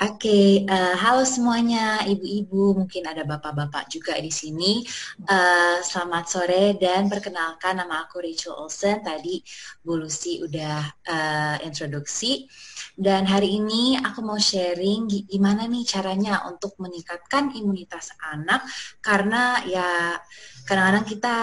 Halo semuanya, ibu-ibu, mungkin ada bapak-bapak juga di sini. Selamat sore dan perkenalkan nama aku Rachel Olsen. Tadi Bu Lucy udah introduksi. Dan hari ini aku mau sharing gimana nih caranya untuk meningkatkan imunitas anak karena ya kadang-kadang kita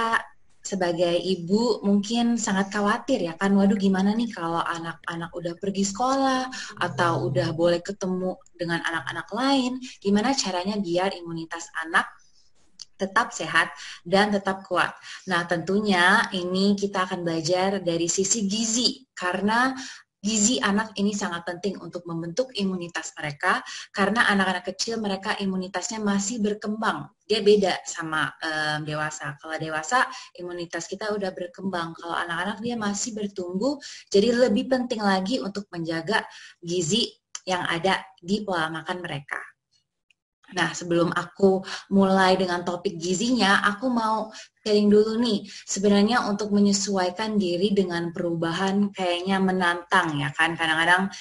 sebagai ibu mungkin sangat khawatir ya kan, waduh gimana nih kalau anak-anak udah pergi sekolah atau udah boleh ketemu dengan anak-anak lain, gimana caranya biar imunitas anak tetap sehat dan tetap kuat. Nah, tentunya ini kita akan belajar dari sisi gizi, karena gizi anak ini sangat penting untuk membentuk imunitas mereka, karena anak-anak kecil mereka imunitasnya masih berkembang. Dia beda sama dewasa. Kalau dewasa, imunitas kita udah berkembang. Kalau anak-anak dia masih bertumbuh, jadi lebih penting lagi untuk menjaga gizi yang ada di pola makan mereka. Nah, sebelum aku mulai dengan topik gizinya, aku mau sharing dulu nih. Sebenarnya untuk menyesuaikan diri dengan perubahan kayaknya menantang ya kan. Kadang-kadang,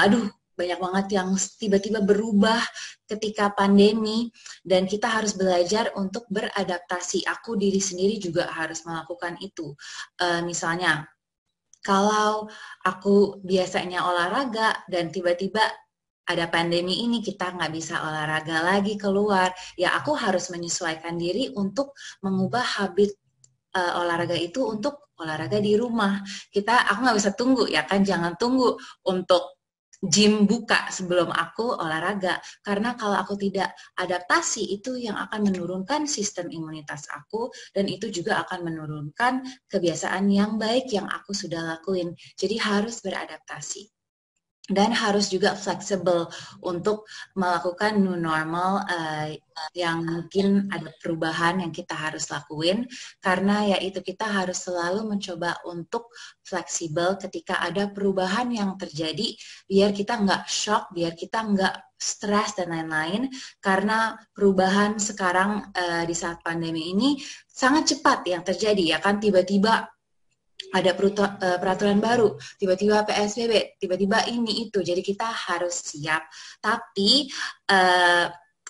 aduh banyak banget yang tiba-tiba berubah ketika pandemi dan kita harus belajar untuk beradaptasi. Aku diri sendiri juga harus melakukan itu. Misalnya, kalau aku biasanya olahraga dan tiba-tiba ada pandemi ini kita nggak bisa olahraga lagi keluar, ya aku harus menyesuaikan diri untuk mengubah habit olahraga itu untuk olahraga di rumah. Aku nggak bisa tunggu ya kan, jangan tunggu untuk gym buka sebelum aku olahraga. Karena kalau aku tidak adaptasi, itu yang akan menurunkan sistem imunitas aku, dan itu juga akan menurunkan kebiasaan yang baik yang aku sudah lakuin. Jadi harus beradaptasi. Dan harus juga fleksibel untuk melakukan new normal yang mungkin ada perubahan yang kita harus lakuin, karena ya itu kita harus selalu mencoba untuk fleksibel ketika ada perubahan yang terjadi, biar kita nggak shock, biar kita nggak stres dan lain-lain, karena perubahan sekarang di saat pandemi ini sangat cepat yang terjadi ya kan, tiba-tiba ada peraturan baru, tiba-tiba PSBB, tiba-tiba ini itu. Jadi kita harus siap. Tapi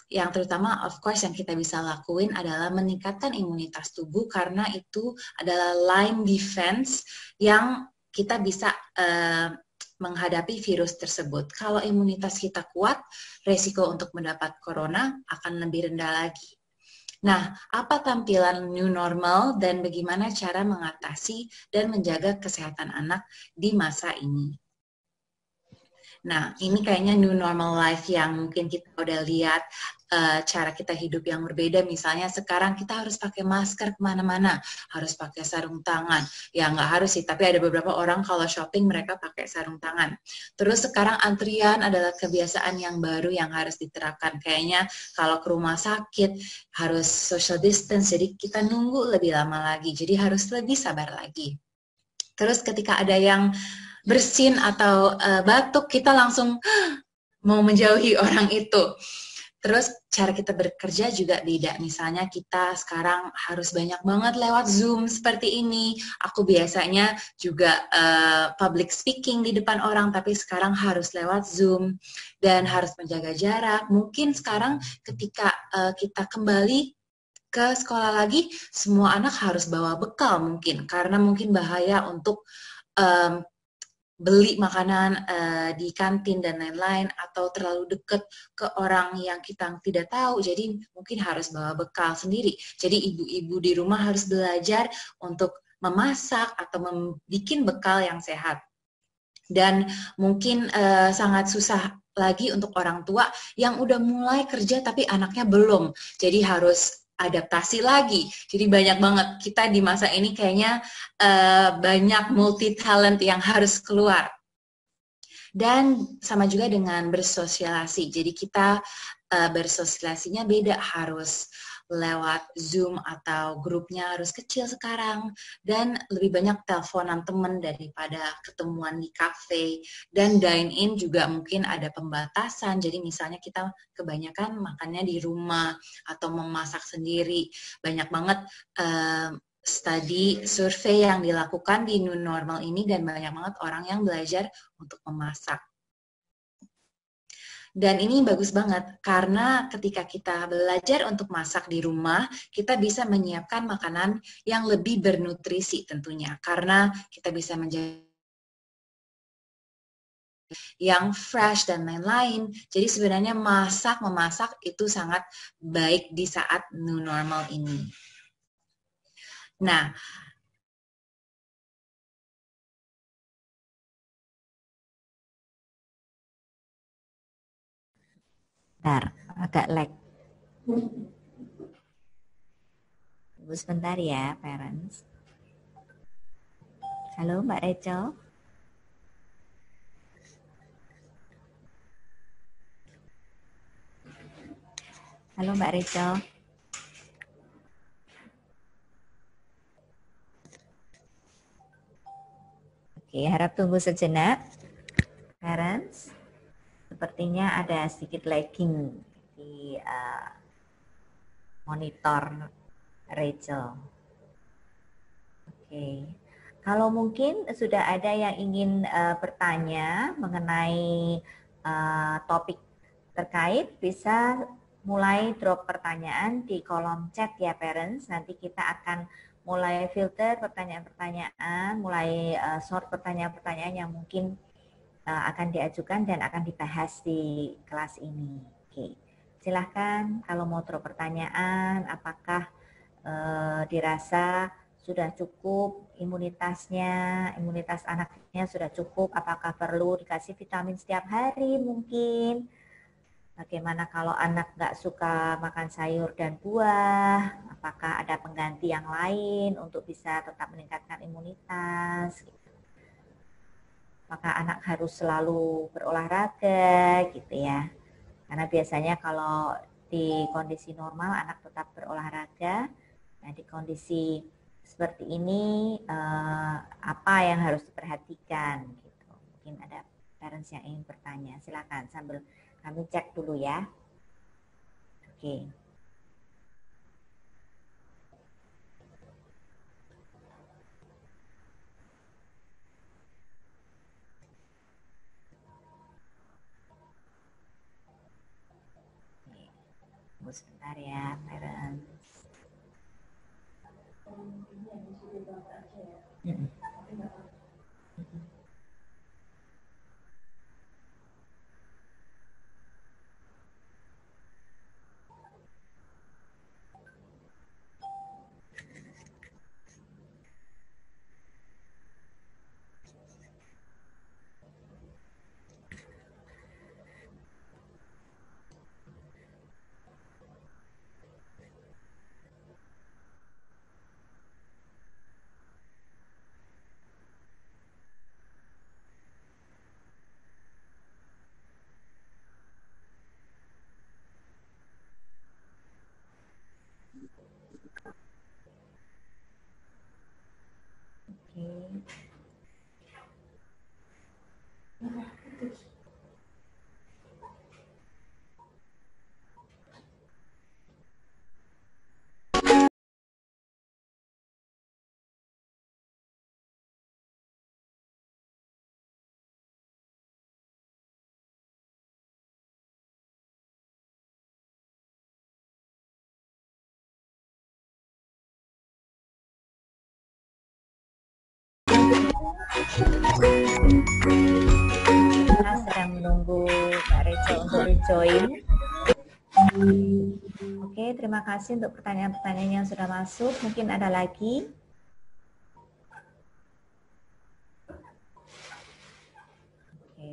yang terutama of course yang kita bisa lakuin adalah meningkatkan imunitas tubuh, karena itu adalah line defense yang kita bisa menghadapi virus tersebut. Kalau imunitas kita kuat, resiko untuk mendapat corona akan lebih rendah lagi. Nah, apa tampilan new normal dan bagaimana cara mengatasi dan menjaga kesehatan anak di masa ini? Nah, ini kayaknya new normal life yang mungkin kita udah lihat cara kita hidup yang berbeda. Misalnya sekarang kita harus pakai masker kemana-mana, harus pakai sarung tangan. Ya nggak harus sih, tapi ada beberapa orang kalau shopping mereka pakai sarung tangan. Terus sekarang antrian adalah kebiasaan yang baru yang harus diterapkan. Kayaknya kalau ke rumah sakit harus social distance, jadi kita nunggu lebih lama lagi. Jadi harus lebih sabar lagi. Terus ketika ada yang bersin atau batuk, kita langsung mau menjauhi orang itu. Terus cara kita bekerja juga beda. Misalnya kita sekarang harus banyak banget lewat Zoom seperti ini. Aku biasanya juga public speaking di depan orang, tapi sekarang harus lewat Zoom dan harus menjaga jarak. Mungkin sekarang ketika kita kembali ke sekolah lagi, semua anak harus bawa bekal mungkin, karena mungkin bahaya untuk um, beli makanan di kantin dan lain-lain, atau terlalu dekat ke orang yang kita tidak tahu, jadi mungkin harus bawa bekal sendiri. Jadi ibu-ibu di rumah harus belajar untuk memasak atau membuat bekal yang sehat. Dan mungkin sangat susah lagi untuk orang tua yang udah mulai kerja tapi anaknya belum, jadi harus adaptasi lagi. Jadi banyak banget kita di masa ini kayaknya banyak multi talent yang harus keluar. Dan sama juga dengan bersosialisasi. Jadi kita bersosialisasinya beda, harus lewat Zoom atau grupnya harus kecil sekarang, dan lebih banyak teleponan teman daripada ketemuan di kafe. Dan dine-in juga mungkin ada pembatasan, jadi misalnya kita kebanyakan makannya di rumah atau memasak sendiri. Banyak banget studi survei yang dilakukan di new normal ini, dan banyak banget orang yang belajar untuk memasak. Dan ini bagus banget karena ketika kita belajar untuk masak di rumah, kita bisa menyiapkan makanan yang lebih bernutrisi tentunya. Karena kita bisa menjaga yang fresh dan lain-lain. Jadi sebenarnya memasak itu sangat baik di saat new normal ini. Nah, Bentar, agak lag. Tunggu sebentar ya, parents. Halo, Mbak Rachel. Halo, Mbak Rachel. Oke, harap tunggu sejenak. Parents, sepertinya ada sedikit lagging di monitor Rachel. Oke, kalau mungkin sudah ada yang ingin bertanya mengenai topik terkait, bisa mulai drop pertanyaan di kolom chat ya parents. Nanti kita akan mulai filter pertanyaan-pertanyaan, mulai sort pertanyaan-pertanyaan yang mungkin akan diajukan dan akan dibahas di kelas ini. Oke, silahkan kalau mau drop pertanyaan, apakah dirasa sudah cukup imunitas anaknya sudah cukup, apakah perlu dikasih vitamin setiap hari mungkin, bagaimana kalau anak nggak suka makan sayur dan buah, apakah ada pengganti yang lain untuk bisa tetap meningkatkan imunitas, apakah anak harus selalu berolahraga gitu ya, karena biasanya kalau di kondisi normal anak tetap berolahraga. Nah, di kondisi seperti ini apa yang harus diperhatikan gitu. Mungkin ada parents yang ingin bertanya, silakan sambil kami cek dulu ya. Oke. Tunggu sebentar ya, parents. Kita sedang menunggu Kak Rachel untuk rejoin. Oke, terima kasih untuk pertanyaan-pertanyaan yang sudah masuk. Mungkin ada lagi? Oke.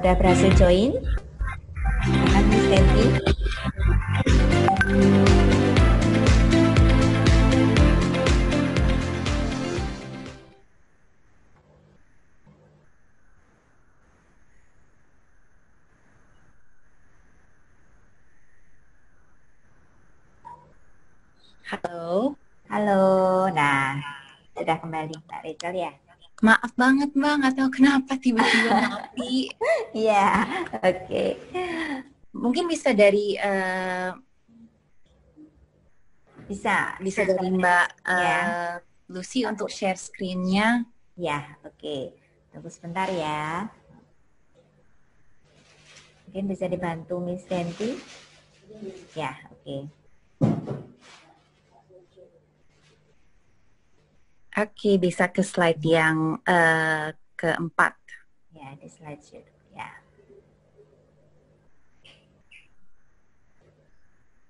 Sudah berhasil join. Silakan Miss Devi. Halo. Halo. Nah, sudah kembali Mbak Rachel ya? Maaf banget Mbak, nggak tahu kenapa tiba-tiba mati. Iya, oke. Mungkin bisa dari Bisa. Mbak Ya, Lucy untuk share screen-nya. ya, oke. Tunggu sebentar ya. Mungkin bisa dibantu Miss Denti. Ya, oke. Oke, bisa ke slide yang keempat. Ya, di slideshow. Ya.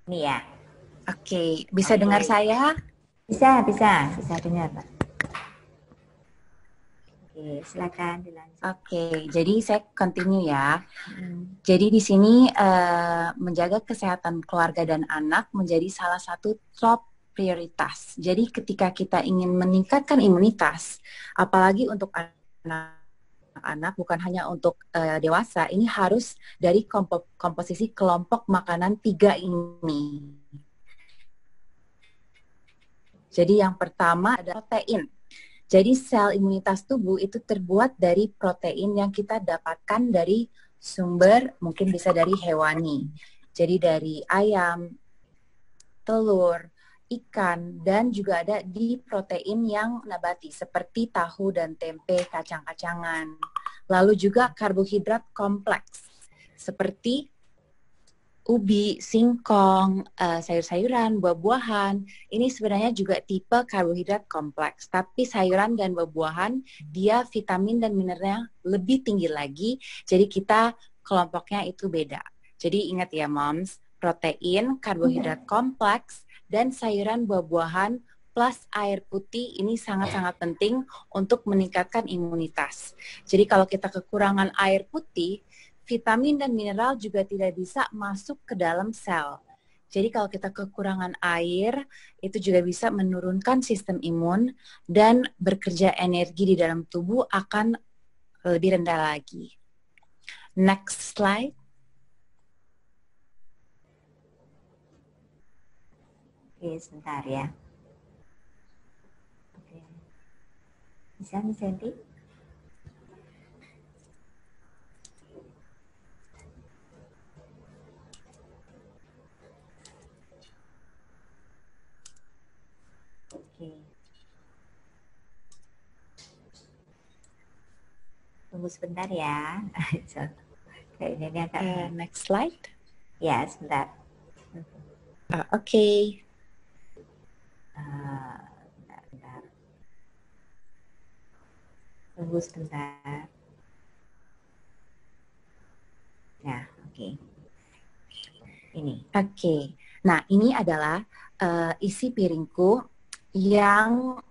Ini ya. Oke, bisa dengar saya? Bisa dengar, Pak. Oke, silakan dilanjut. Oke, jadi saya continue ya. Hmm. Jadi di sini menjaga kesehatan keluarga dan anak menjadi salah satu top prioritas. Jadi ketika kita ingin meningkatkan imunitas, apalagi untuk anak-anak, bukan hanya untuk dewasa, ini harus dari komposisi kelompok makanan 3 ini. Jadi yang pertama adalah protein. Jadi sel imunitas tubuh itu terbuat dari protein yang kita dapatkan dari sumber, mungkin bisa dari hewani. Jadi dari ayam, telur, ikan, dan juga ada di protein yang nabati seperti tahu dan tempe, kacang-kacangan. Lalu juga karbohidrat kompleks seperti ubi, singkong, sayur-sayuran, buah-buahan. Ini sebenarnya juga tipe karbohidrat kompleks. Tapi sayuran dan buah-buahan dia vitamin dan mineralnya lebih tinggi lagi. Jadi kita kelompoknya itu beda. Jadi ingat ya moms, protein, karbohidrat kompleks, dan sayuran buah-buahan plus air putih ini sangat-sangat penting untuk meningkatkan imunitas. Jadi kalau kita kekurangan air putih, vitamin dan mineral juga tidak bisa masuk ke dalam sel. Jadi kalau kita kekurangan air, itu juga bisa menurunkan sistem imun dan bekerja energi di dalam tubuh akan lebih rendah lagi. Next slide. Oke, sebentar ya. Oke. Bisa, Miss Santi? Oke. Tunggu sebentar ya. Kayaknya ini agak... Next slide. Ya, sebentar. Oke. Bentar. Tunggu sebentar. Nah, oke. Ini. Oke. Nah, ini adalah isi piringku yang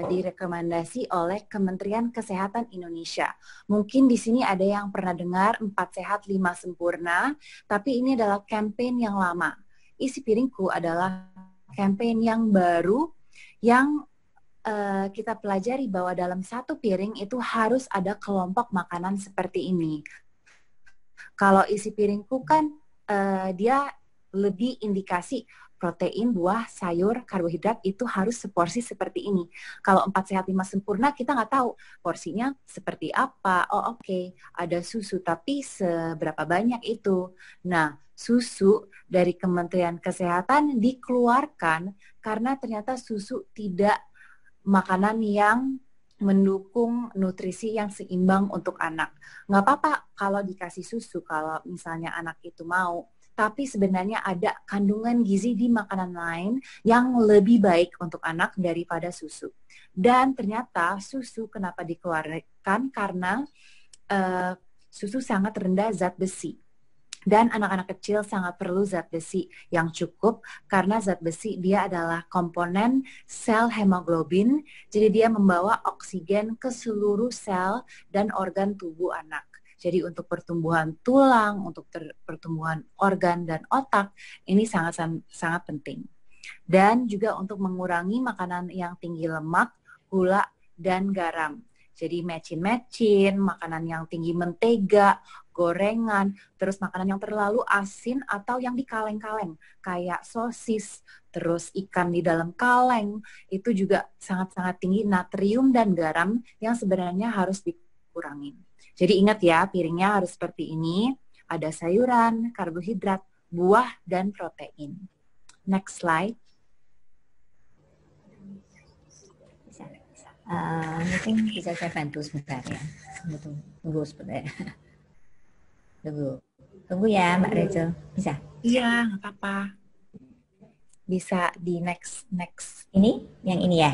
direkomendasi oleh Kementerian Kesehatan Indonesia. Mungkin di sini ada yang pernah dengar 4 sehat 5 sempurna, tapi ini adalah campaign yang lama. Isi piringku adalah campaign yang baru yang kita pelajari bahwa dalam satu piring itu harus ada kelompok makanan seperti ini. Kalau isi piringku kan dia lebih indikasi protein, buah, sayur, karbohidrat itu harus seporsi seperti ini. Kalau 4 sehat 5 sempurna kita nggak tahu porsinya seperti apa. Oh oke, ada susu tapi seberapa banyak itu. Nah, susu dari Kementerian Kesehatan dikeluarkan karena ternyata susu tidak makanan yang mendukung nutrisi yang seimbang untuk anak. Nggak apa-apa kalau dikasih susu, kalau misalnya anak itu mau. Tapi sebenarnya ada kandungan gizi di makanan lain yang lebih baik untuk anak daripada susu. Dan ternyata susu kenapa dikeluarkan? Karena susu sangat rendah zat besi. Dan anak-anak kecil sangat perlu zat besi yang cukup karena zat besi dia adalah komponen sel hemoglobin, jadi dia membawa oksigen ke seluruh sel dan organ tubuh anak. Jadi untuk pertumbuhan tulang, untuk pertumbuhan organ dan otak, ini sangat penting. Dan juga untuk mengurangi makanan yang tinggi lemak, gula, dan garam. Jadi mecin-mecin, makanan yang tinggi mentega, gorengan, terus makanan yang terlalu asin atau yang di kaleng-kaleng, kayak sosis, terus ikan di dalam kaleng, itu juga sangat-sangat tinggi natrium dan garam yang sebenarnya harus dikurangin. Jadi ingat ya, piringnya harus seperti ini, ada sayuran, karbohidrat, buah, dan protein. Next slide. Mungkin bisa saya bantu sebentar ya. Tunggu sebentar. Tunggu ya Mbak Rachel. Bisa? Iya, nggak apa-apa. Bisa di next. Ini? Yang ini ya?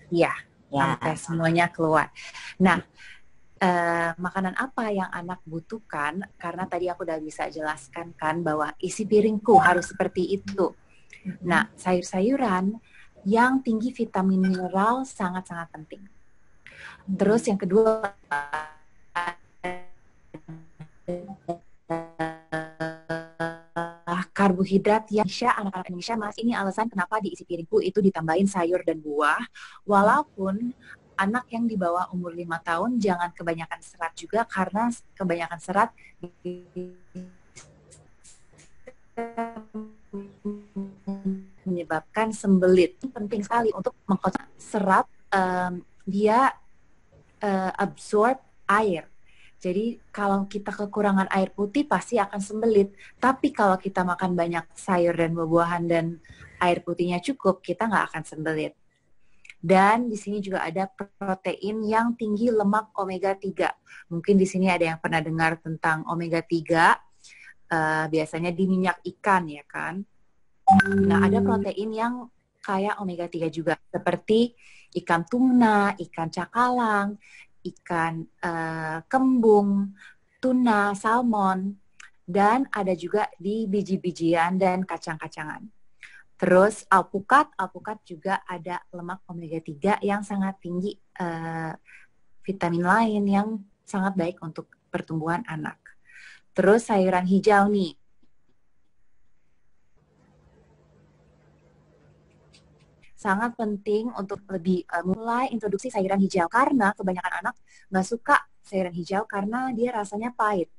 Iya, Ya. sampai semuanya keluar. Nah, makanan apa yang anak butuhkan? Karena tadi aku udah bisa jelaskan kan bahwa isi piringku harus seperti itu. Nah, sayur-sayuran yang tinggi vitamin mineral sangat-sangat penting. Terus yang kedua, karbohidrat yang anak-anak Indonesia, Mas, ini alasan kenapa di isi piringku itu ditambahin sayur dan buah. Walaupun anak yang di bawah umur 5 tahun jangan kebanyakan serat juga, karena kebanyakan serat menyebabkan sembelit. Penting sekali untuk mengkonsumsi serat, dia absorb air. Jadi kalau kita kekurangan air putih pasti akan sembelit. Tapi kalau kita makan banyak sayur dan buah-buahan dan air putihnya cukup, kita nggak akan sembelit. Dan di sini juga ada protein yang tinggi lemak omega 3. Mungkin di sini ada yang pernah dengar tentang omega 3. Biasanya di minyak ikan ya kan. Nah, ada protein yang kayak omega 3 juga, seperti ikan tuna, ikan cakalang, ikan kembung, tuna, salmon, dan ada juga di biji-bijian dan kacang-kacangan. Terus alpukat juga ada lemak omega 3 yang sangat tinggi, vitamin lain yang sangat baik untuk pertumbuhan anak. Terus sayuran hijau nih. Sangat penting untuk lebih mulai introduksi sayuran hijau, karena kebanyakan anak nggak suka sayuran hijau karena dia rasanya pahit.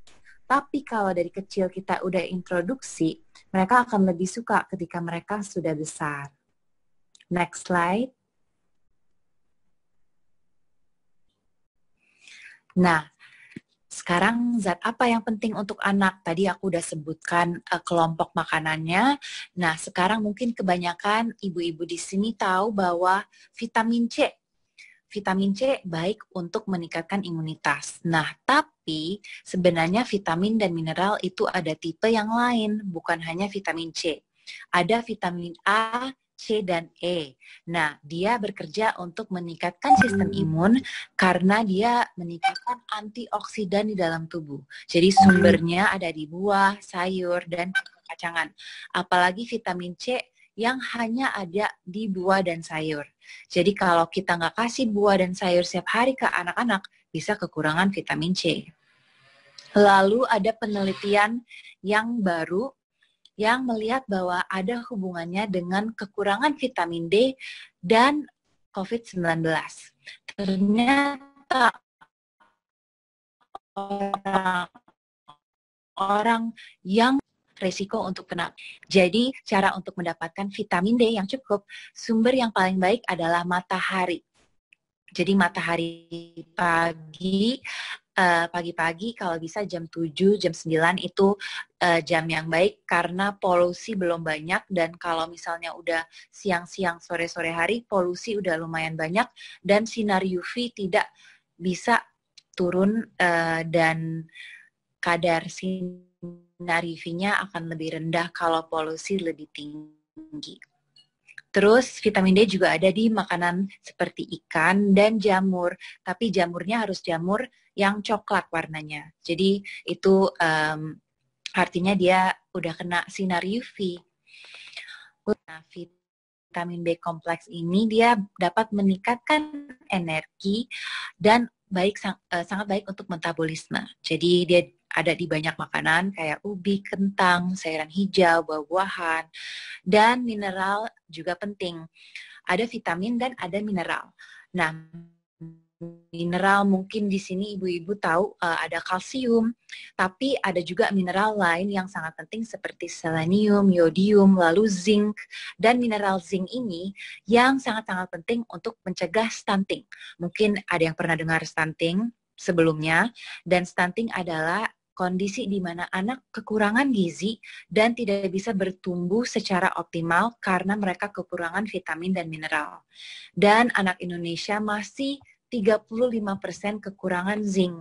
Tapi kalau dari kecil kita udah introduksi, mereka akan lebih suka ketika mereka sudah besar. Next slide. Nah, sekarang zat apa yang penting untuk anak? Tadi aku udah sebutkan kelompok makanannya. Nah, sekarang mungkin kebanyakan ibu-ibu di sini tahu bahwa vitamin C. Vitamin C baik untuk meningkatkan imunitas. Nah, tapi sebenarnya vitamin dan mineral itu ada tipe yang lain, bukan hanya vitamin C. Ada vitamin A, C, dan E. Nah, dia bekerja untuk meningkatkan sistem imun karena dia meningkatkan antioksidan di dalam tubuh. Jadi sumbernya ada di buah, sayur, dan kacang-kacangan. Apalagi vitamin C yang hanya ada di buah dan sayur. Jadi kalau kita nggak kasih buah dan sayur setiap hari ke anak-anak, bisa kekurangan vitamin C. Lalu ada penelitian yang baru yang melihat bahwa ada hubungannya dengan kekurangan vitamin D dan COVID-19. Ternyata orang yang resiko untuk kena. Jadi cara untuk mendapatkan vitamin D yang cukup, sumber yang paling baik adalah matahari. Jadi matahari pagi-pagi kalau bisa jam 7, jam 9 itu jam yang baik karena polusi belum banyak, dan kalau misalnya udah siang-siang, sore-sore hari, polusi udah lumayan banyak dan sinar UV tidak bisa turun dan kadar sinar UV-nya akan lebih rendah kalau polusi lebih tinggi. Terus vitamin D juga ada di makanan seperti ikan dan jamur, tapi jamurnya harus jamur yang coklat warnanya. Jadi itu artinya dia udah kena sinar UV. Nah, vitamin B kompleks ini dia dapat meningkatkan energi dan sangat baik untuk metabolisme. Jadi dia ada di banyak makanan kayak ubi, kentang, sayuran hijau, buah-buahan, dan mineral juga penting. Ada vitamin dan ada mineral. Nah, mineral mungkin di sini ibu-ibu tahu ada kalsium, tapi ada juga mineral lain yang sangat penting seperti selenium, yodium, lalu zinc. Dan mineral zinc ini yang sangat-sangat penting untuk mencegah stunting. Mungkin ada yang pernah dengar stunting sebelumnya, dan stunting adalah kondisi di mana anak kekurangan gizi dan tidak bisa bertumbuh secara optimal karena mereka kekurangan vitamin dan mineral. Dan anak Indonesia masih 35% kekurangan zinc.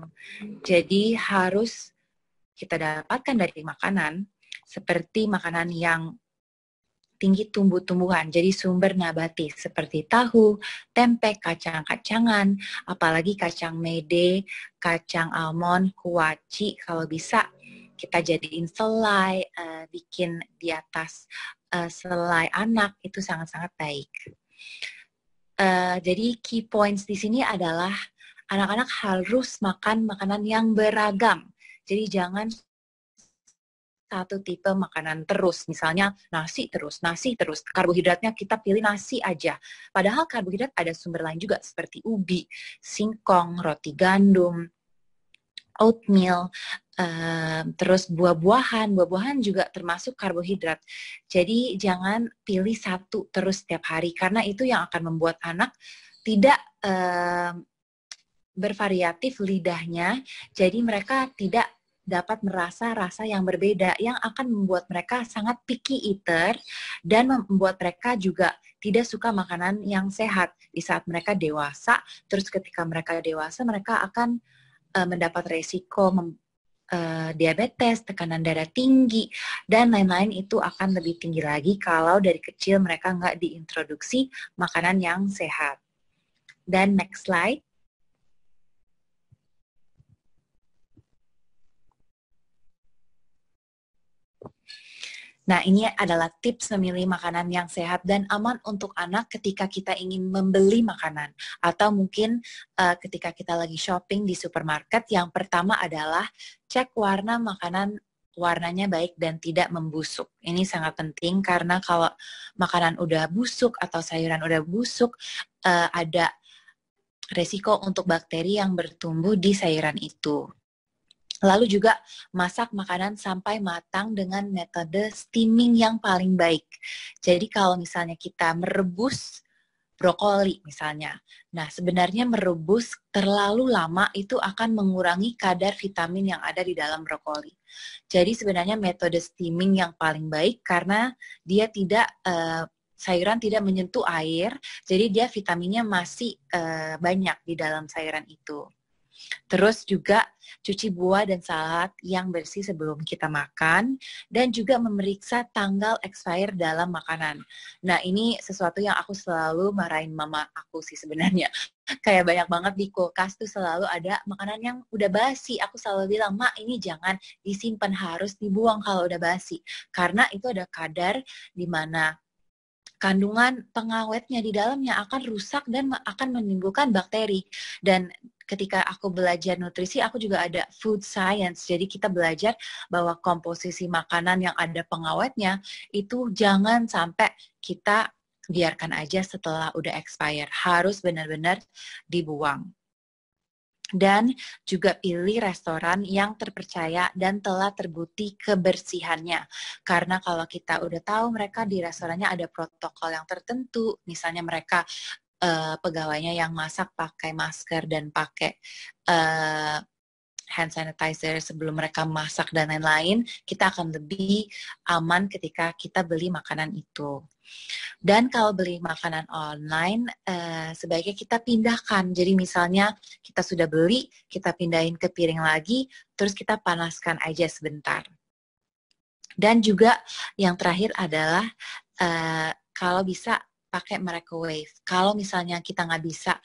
Jadi harus kita dapatkan dari makanan seperti makanan yang tinggi tumbuh-tumbuhan, jadi sumber nabati seperti tahu, tempe, kacang-kacangan, apalagi kacang mede, kacang almond, kuaci, kalau bisa kita jadiin selai, bikin di atas selai anak, itu sangat-sangat baik. Jadi key points di sini adalah anak-anak harus makan makanan yang beragam. Jadi jangan satu tipe makanan terus, misalnya nasi terus, karbohidratnya kita pilih nasi aja. Padahal karbohidrat ada sumber lain juga seperti ubi, singkong, roti gandum, oatmeal, terus buah-buahan juga termasuk karbohidrat. Jadi jangan pilih satu terus setiap hari, karena itu yang akan membuat anak tidak bervariatif lidahnya, jadi mereka tidak dapat merasa rasa yang berbeda yang akan membuat mereka sangat picky eater dan membuat mereka juga tidak suka makanan yang sehat di saat mereka dewasa. Terus ketika mereka dewasa mereka akan mendapat resiko diabetes, tekanan darah tinggi, dan lain-lain. Itu akan lebih tinggi lagi kalau dari kecil mereka nggak diintroduksi makanan yang sehat. Dan next slide. Nah, ini adalah tips memilih makanan yang sehat dan aman untuk anak ketika kita ingin membeli makanan. Atau mungkin ketika kita lagi shopping di supermarket, yang pertama adalah cek warna makanan, warnanya baik dan tidak membusuk. Ini sangat penting karena kalau makanan udah busuk atau sayuran udah busuk, ada resiko untuk bakteri yang bertumbuh di sayuran itu. Lalu juga masak makanan sampai matang dengan metode steaming yang paling baik. Jadi kalau misalnya kita merebus brokoli misalnya, nah sebenarnya merebus terlalu lama itu akan mengurangi kadar vitamin yang ada di dalam brokoli. Jadi sebenarnya metode steaming yang paling baik karena dia tidak sayuran tidak menyentuh air, jadi dia vitaminnya masih banyak di dalam sayuran itu. Terus juga cuci buah dan salad yang bersih sebelum kita makan, dan juga memeriksa tanggal expire dalam makanan. Nah, ini sesuatu yang aku selalu marahin mama aku sih sebenarnya. Kayak banyak banget di kulkas tuh selalu ada makanan yang udah basi. Aku selalu bilang, "Mak, ini jangan disimpan, harus dibuang kalau udah basi." Karena itu ada kadar di mana kandungan pengawetnya di dalamnya akan rusak dan akan menimbulkan bakteri. Dan ketika aku belajar nutrisi, aku juga ada food science. Jadi kita belajar bahwa komposisi makanan yang ada pengawetnya itu jangan sampai kita biarkan aja setelah udah expire. Harus benar-benar dibuang. Dan juga pilih restoran yang terpercaya dan telah terbukti kebersihannya. Karena kalau kita udah tahu mereka di restorannya ada protokol yang tertentu, misalnya mereka pegawainya yang masak pakai masker dan pakai hand sanitizer sebelum mereka masak dan lain-lain, kita akan lebih aman ketika kita beli makanan itu. Dan kalau beli makanan online, sebaiknya kita pindahkan. Jadi misalnya kita sudah beli, kita pindahin ke piring lagi, terus kita panaskan aja sebentar. Dan juga yang terakhir adalah kalau bisa pakai microwave. Kalau misalnya kita nggak bisa,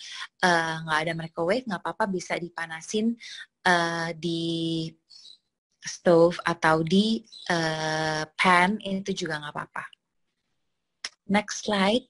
nggak ada microwave, nggak apa-apa, bisa dipanasin di stove atau di pan, itu juga nggak apa-apa. Next slide.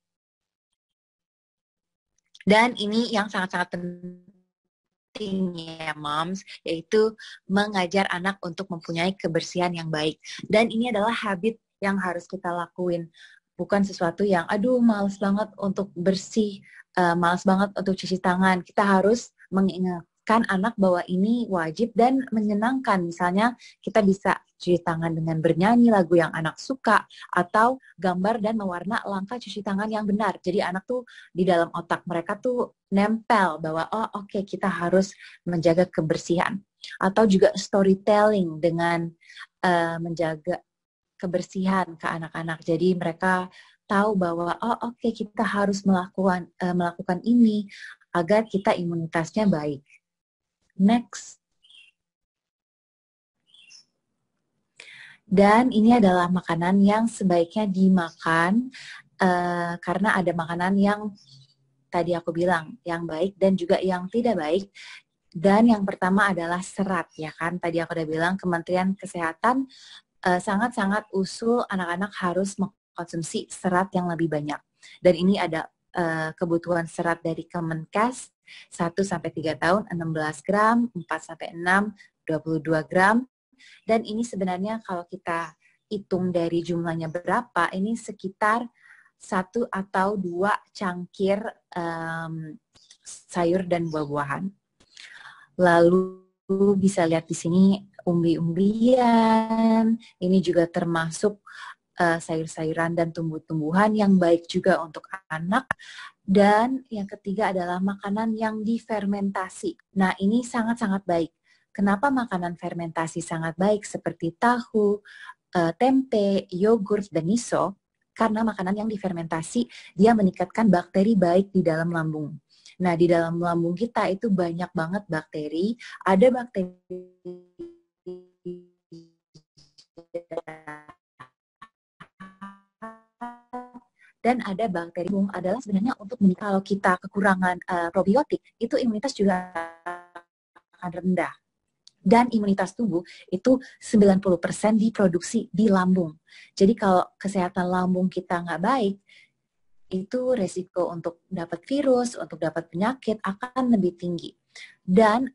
Dan ini yang sangat-sangat penting ya moms, yaitu mengajar anak untuk mempunyai kebersihan yang baik. Dan ini adalah habit yang harus kita lakuin. bukan sesuatu yang aduh males banget untuk bersih, males banget untuk cuci tangan. Kita harus mengingatkan anak bahwa ini wajib dan menyenangkan. Misalnya kita bisa cuci tangan dengan bernyanyi lagu yang anak suka, atau gambar dan mewarna langkah cuci tangan yang benar. Jadi anak tuh di dalam otak mereka tuh nempel bahwa oh oke, kita harus menjaga kebersihan. Atau juga storytelling dengan menjaga kebersihan ke anak-anak. Jadi mereka tahu bahwa oh oke, kita harus melakukan ini agar kita imunitasnya baik. Next. Dan ini adalah makanan yang sebaiknya dimakan karena ada makanan yang tadi aku bilang yang baik dan juga yang tidak baik. Dan yang pertama adalah serat, ya kan? Tadi aku udah bilang Kementerian Kesehatan sangat-sangat usul anak-anak harus mengkonsumsi serat yang lebih banyak. Dan ini ada kebutuhan serat dari Kemenkes 1-3 tahun 16 gram, 4-6 22 gram. Dan ini sebenarnya kalau kita hitung dari jumlahnya berapa, ini sekitar 1 atau 2 cangkir sayur dan buah-buahan. Lalu bisa lihat di sini umbi-umbian, ini juga termasuk sayur-sayuran dan tumbuh-tumbuhan yang baik juga untuk anak. Dan yang ketiga adalah makanan yang difermentasi. Nah, ini sangat-sangat baik. Kenapa makanan fermentasi sangat baik seperti tahu, tempe, yogurt, dan miso? Karena makanan yang difermentasi, dia meningkatkan bakteri baik di dalam lambung. Nah, di dalam lambung kita itu banyak banget bakteri. Ada bakteri dan ada bakteri adalah sebenarnya untuk kalau kita kekurangan probiotik, itu imunitas juga akan rendah. Dan imunitas tubuh itu 90% diproduksi di lambung. Jadi kalau kesehatan lambung kita nggak baik, itu resiko untuk dapat virus, untuk dapat penyakit akan lebih tinggi. Dan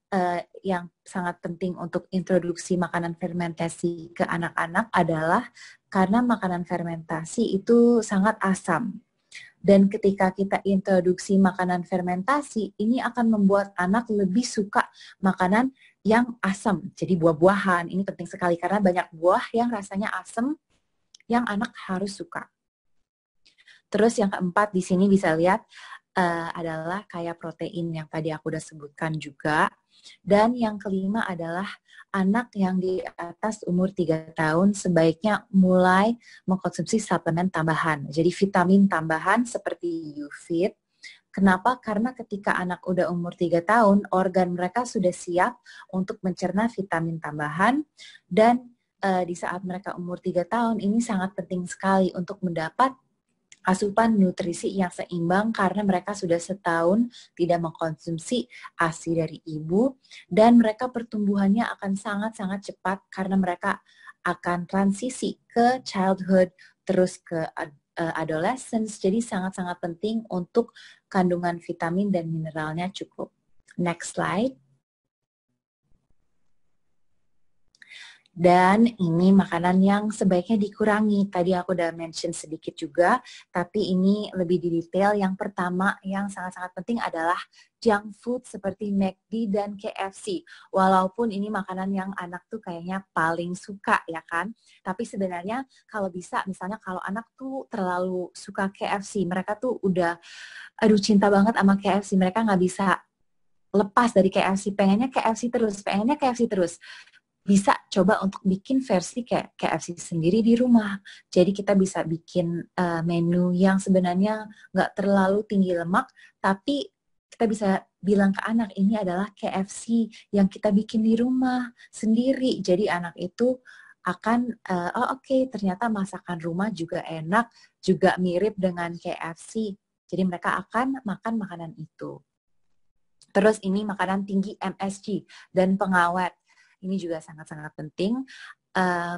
yang sangat penting untuk introduksi makanan fermentasi ke anak-anak adalah karena makanan fermentasi itu sangat asam. Dan ketika kita introduksi makanan fermentasi, ini akan membuat anak lebih suka makanan yang asam. Jadi buah-buahan, ini penting sekali karena banyak buah yang rasanya asam yang anak harus suka. Terus yang keempat di sini bisa lihat adalah kaya protein yang tadi aku udah sebutkan juga. Dan yang kelima adalah anak yang di atas umur 3 tahun sebaiknya mulai mengkonsumsi suplemen tambahan. Jadi vitamin tambahan seperti UFIT. Kenapa? Karena ketika anak udah umur 3 tahun, organ mereka sudah siap untuk mencerna vitamin tambahan. Dan di saat mereka umur 3 tahun, ini sangat penting sekali untuk mendapat asupan nutrisi yang seimbang karena mereka sudah setahun tidak mengkonsumsi ASI dari ibu dan mereka pertumbuhannya akan sangat-sangat cepat karena mereka akan transisi ke childhood terus ke adolescence. Jadi sangat-sangat penting untuk kandungan vitamin dan mineralnya cukup. Next slide. Dan ini makanan yang sebaiknya dikurangi. Tadi aku udah mention sedikit juga, tapi ini lebih di detail. Yang pertama yang sangat-sangat penting adalah junk food seperti McD dan KFC. Walaupun ini makanan yang anak tuh kayaknya paling suka ya kan. Tapi sebenarnya kalau bisa, misalnya kalau anak tuh terlalu suka KFC, mereka tuh udah aduh cinta banget sama KFC, mereka nggak bisa lepas dari KFC, pengennya KFC terus. Bisa coba untuk bikin versi kayak KFC sendiri di rumah. Jadi kita bisa bikin menu yang sebenarnya nggak terlalu tinggi lemak, tapi kita bisa bilang ke anak ini adalah KFC yang kita bikin di rumah sendiri. Jadi anak itu akan, oke, ternyata masakan rumah juga enak, juga mirip dengan KFC. Jadi mereka akan makan makanan itu. Terus ini makanan tinggi MSG dan pengawet. Ini juga sangat-sangat penting,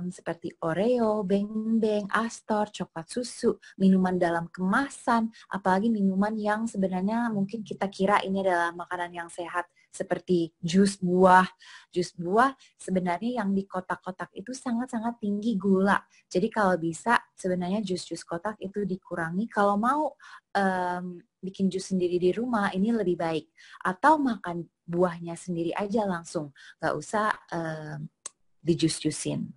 seperti Oreo, Beng-Beng, Astor, coklat susu, minuman dalam kemasan, apalagi minuman yang sebenarnya mungkin kita kira ini adalah makanan yang sehat, seperti jus buah. Jus buah sebenarnya yang di kotak-kotak itu sangat-sangat tinggi gula. Jadi kalau bisa sebenarnya jus-jus kotak itu dikurangi. Kalau mau bikin jus sendiri di rumah ini lebih baik. Atau makan buahnya sendiri aja langsung. Nggak usah dijus-jusin.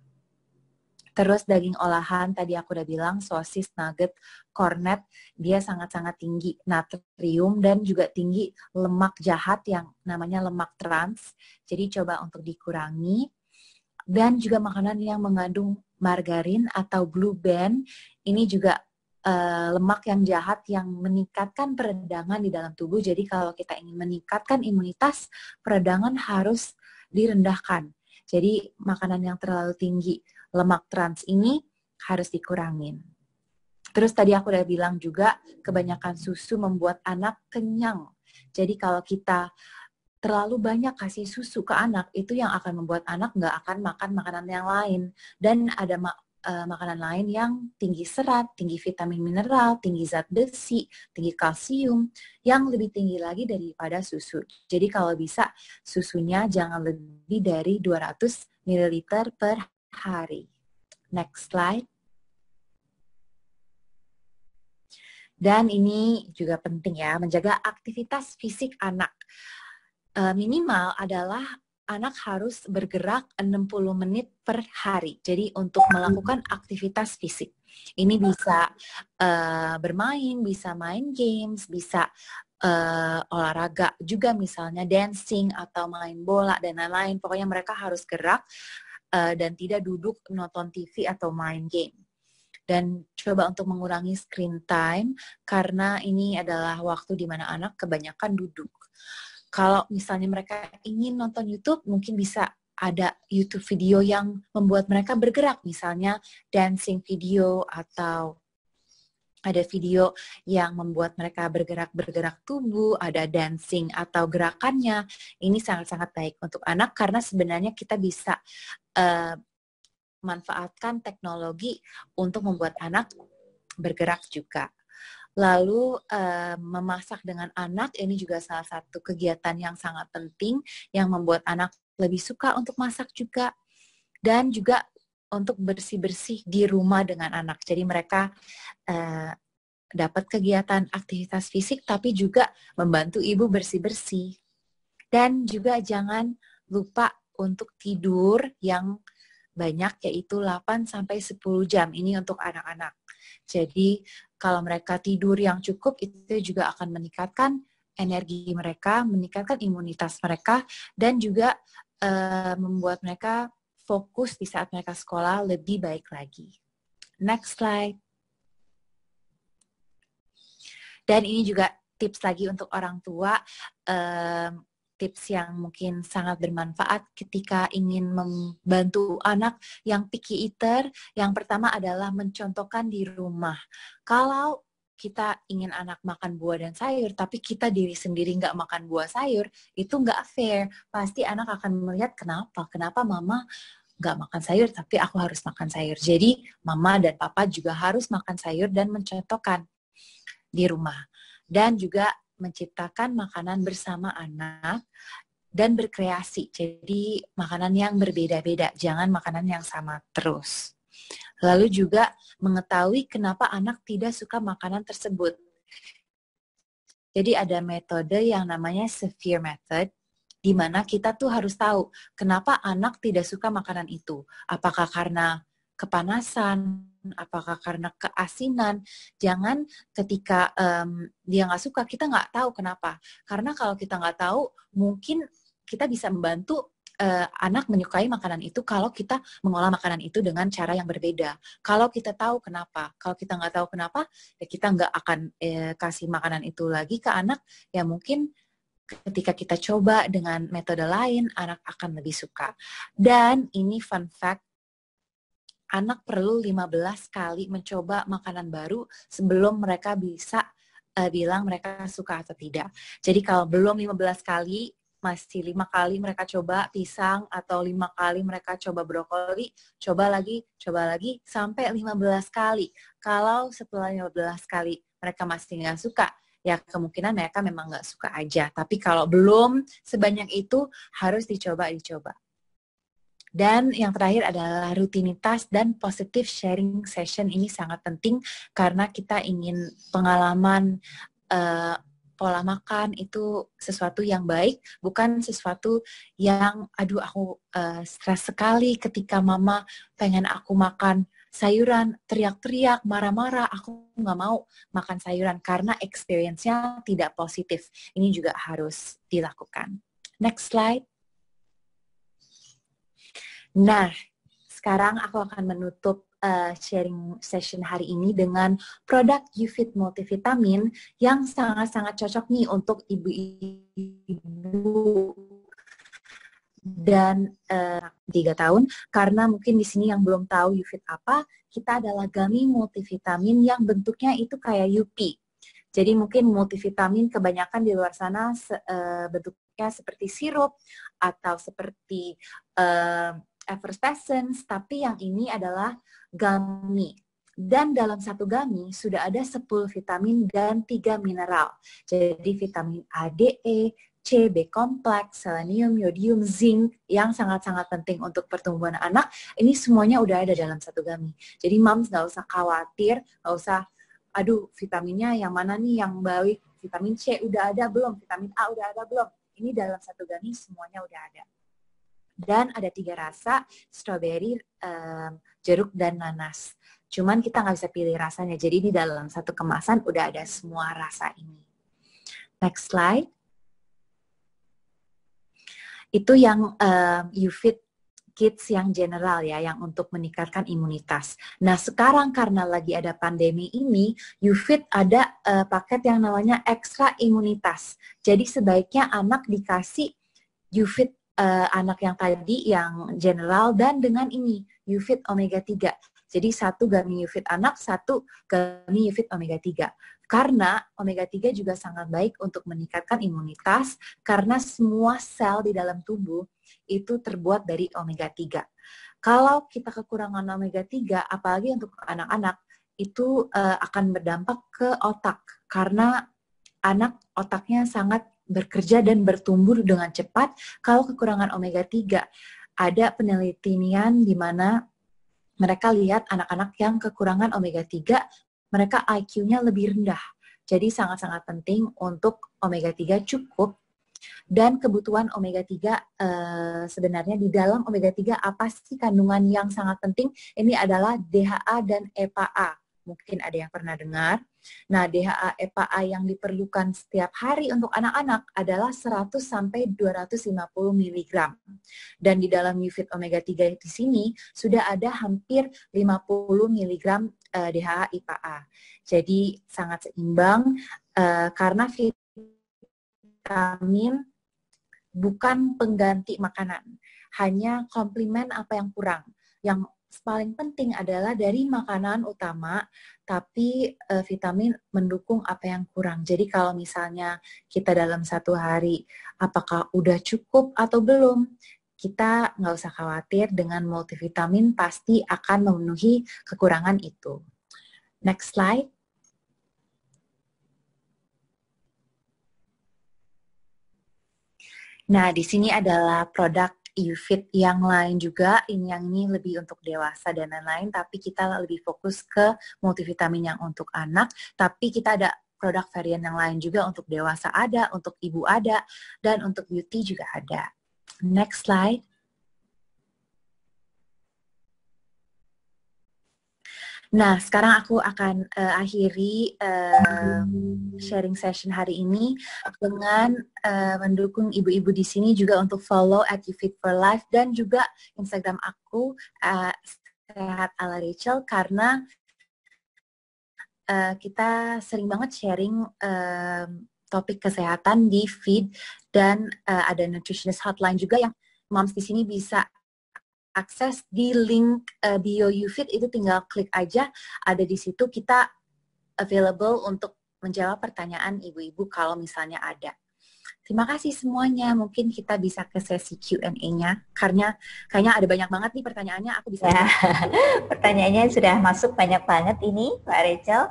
Terus daging olahan, tadi aku udah bilang sosis, nugget, cornet, dia sangat-sangat tinggi natrium dan juga tinggi lemak jahat yang namanya lemak trans. Jadi coba untuk dikurangi. Dan juga makanan yang mengandung margarin atau blue band, ini juga lemak yang jahat yang meningkatkan peradangan di dalam tubuh. Jadi kalau kita ingin meningkatkan imunitas, peradangan harus direndahkan. Jadi makanan yang terlalu tinggi lemak trans ini harus dikurangin. Terus tadi aku udah bilang juga kebanyakan susu membuat anak kenyang. Jadi kalau kita terlalu banyak kasih susu ke anak, itu yang akan membuat anak nggak akan makan makanan yang lain. Dan ada makanan lain yang tinggi serat, tinggi vitamin mineral, tinggi zat besi, tinggi kalsium, yang lebih tinggi lagi daripada susu. Jadi kalau bisa susunya jangan lebih dari 200 ml per hari. Next slide. Dan ini juga penting ya, menjaga aktivitas fisik anak. Minimal adalah anak harus bergerak 60 menit per hari. Jadi untuk melakukan aktivitas fisik. Ini bisa bermain, bisa main games, bisa olahraga juga misalnya dancing atau main bola dan lain-lain. Pokoknya mereka harus gerak dan tidak duduk nonton TV atau main game. Dan coba untuk mengurangi screen time karena ini adalah waktu di mana anak kebanyakan duduk. Kalau misalnya mereka ingin nonton YouTube, mungkin bisa ada YouTube video yang membuat mereka bergerak, misalnya dancing video atau ada video yang membuat mereka bergerak tubuh, ada dancing atau gerakannya. Ini sangat-sangat baik untuk anak karena sebenarnya kita bisa manfaatkan teknologi untuk membuat anak bergerak juga. Lalu memasak dengan anak ini juga salah satu kegiatan yang sangat penting yang membuat anak lebih suka untuk masak juga. Dan juga untuk bersih-bersih di rumah dengan anak. Jadi mereka dapat kegiatan aktivitas fisik tapi juga membantu ibu bersih-bersih. Dan juga jangan lupa untuk tidur yang banyak, yaitu 8-10 jam. Ini untuk anak-anak. Jadi kalau mereka tidur yang cukup itu juga akan meningkatkan energi mereka, meningkatkan imunitas mereka, dan juga membuat mereka fokus di saat mereka sekolah lebih baik lagi. Next slide. Dan ini juga tips lagi untuk orang tua, tips yang mungkin sangat bermanfaat ketika ingin membantu anak yang picky eater. Yang pertama adalah mencontohkan di rumah. Kalau kita ingin anak makan buah dan sayur, tapi kita diri sendiri nggak makan buah sayur, itu nggak fair. Pasti anak akan melihat kenapa mama nggak makan sayur, tapi aku harus makan sayur. Jadi mama dan papa juga harus makan sayur dan mencontohkan di rumah. Dan juga menciptakan makanan bersama anak dan berkreasi. Jadi makanan yang berbeda-beda, jangan makanan yang sama terus. Lalu juga mengetahui kenapa anak tidak suka makanan tersebut. Jadi ada metode yang namanya severe method, di mana kita tuh harus tahu kenapa anak tidak suka makanan itu. Apakah karena kepanasan, apakah karena keasinan. Jangan ketika dia nggak suka, kita nggak tahu kenapa. Karena kalau kita nggak tahu, mungkin kita bisa membantu anak menyukai makanan itu kalau kita mengolah makanan itu dengan cara yang berbeda. Kalau kita tahu kenapa, kalau kita nggak tahu kenapa, ya kita nggak akan kasih makanan itu lagi ke anak. Ya mungkin ketika kita coba dengan metode lain, anak akan lebih suka. Dan ini fun fact, anak perlu 15 kali mencoba makanan baru sebelum mereka bisa bilang mereka suka atau tidak. Jadi kalau belum 15 kali, masih 5 kali mereka coba pisang atau 5 kali mereka coba brokoli, coba lagi, sampai 15 kali. Kalau setelah 15 kali mereka masih nggak suka, ya kemungkinan mereka memang nggak suka aja. Tapi kalau belum sebanyak itu harus dicoba. Dan yang terakhir adalah rutinitas dan positive sharing session. Ini sangat penting karena kita ingin pengalaman pola makan itu sesuatu yang baik, bukan sesuatu yang aduh aku stres sekali ketika mama pengen aku makan sayuran, teriak-teriak, marah-marah, aku nggak mau makan sayuran karena experience-nya tidak positif. Ini juga harus dilakukan. Next slide. Nah, sekarang aku akan menutup sharing session hari ini dengan produk YouFit Multivitamin yang sangat-sangat cocok nih untuk ibu-ibu dan 3 tahun, karena mungkin di sini yang belum tahu YouFit apa, kita adalah gummy multivitamin yang bentuknya itu kayak Yupi. Jadi mungkin multivitamin kebanyakan di luar sana bentuknya seperti sirup atau seperti effervescence, tapi yang ini adalah gummy. Dan dalam satu gummy sudah ada 10 vitamin dan 3 mineral. Jadi vitamin A, D, E, C, B kompleks, selenium, yodium, zinc yang sangat-sangat penting untuk pertumbuhan anak. Ini semuanya udah ada dalam satu gummy. Jadi moms nggak usah khawatir, nggak usah aduh vitaminnya yang mana nih yang baik, vitamin C udah ada belum, vitamin A udah ada belum. Ini dalam satu gummy semuanya udah ada. Dan ada 3 rasa, strawberry, jeruk, dan nanas. Cuman kita nggak bisa pilih rasanya, jadi di dalam satu kemasan udah ada semua rasa ini. Next slide. Itu yang YouFit Kids yang general ya, yang untuk meningkatkan imunitas. Nah sekarang karena lagi ada pandemi ini, YouFit ada paket yang namanya ekstra imunitas. Jadi sebaiknya anak dikasih YouFit anak yang tadi yang general dan dengan ini YouFit Omega 3. Jadi satu gummy YouFit anak, satu gummy YouFit Omega 3. Karena Omega 3 juga sangat baik untuk meningkatkan imunitas karena semua sel di dalam tubuh itu terbuat dari Omega 3. Kalau kita kekurangan Omega 3, apalagi untuk anak-anak, itu akan berdampak ke otak karena anak otaknya sangat bekerja dan bertumbuh dengan cepat kalau kekurangan omega 3. Ada penelitian di mana mereka lihat anak-anak yang kekurangan omega 3, mereka IQ-nya lebih rendah. Jadi sangat-sangat penting untuk omega 3 cukup. Dan kebutuhan omega 3 sebenarnya di dalam omega 3 apa sih kandungan yang sangat penting? Ini adalah DHA dan EPA. Mungkin ada yang pernah dengar. Nah, DHA EPA yang diperlukan setiap hari untuk anak-anak adalah 100 sampai 250 mg. Dan di dalam YouFit Omega 3 di sini sudah ada hampir 50 mg DHA EPA. Jadi sangat seimbang karena vitamin bukan pengganti makanan, hanya komplement apa yang kurang. Yang paling penting adalah dari makanan utama, tapi vitamin mendukung apa yang kurang. Jadi kalau misalnya kita dalam satu hari, apakah udah cukup atau belum, kita nggak usah khawatir, dengan multivitamin pasti akan memenuhi kekurangan itu. Next slide. Nah, di sini adalah produk YouFit yang lain juga, yang ini lebih untuk dewasa dan lain-lain, tapi kita lebih fokus ke multivitamin yang untuk anak, tapi kita ada produk varian yang lain juga untuk dewasa ada, untuk ibu ada, dan untuk beauty juga ada. Next slide. Nah, sekarang aku akan akhiri sharing session hari ini dengan mendukung ibu-ibu di sini juga untuk follow @YouFit4Life dan juga Instagram aku Sehat ala Rachel, karena kita sering banget sharing topik kesehatan di feed dan ada nutritionist hotline juga yang moms di sini bisa akses di link bio YouFit, itu tinggal klik aja, ada di situ, kita available untuk menjawab pertanyaan ibu-ibu kalau misalnya ada. Terima kasih semuanya. Mungkin kita bisa ke sesi Q&A-nya karena kayaknya ada banyak banget nih pertanyaannya. Aku bisa Ya, pertanyaannya sudah masuk banyak banget ini, Mbak Rachel.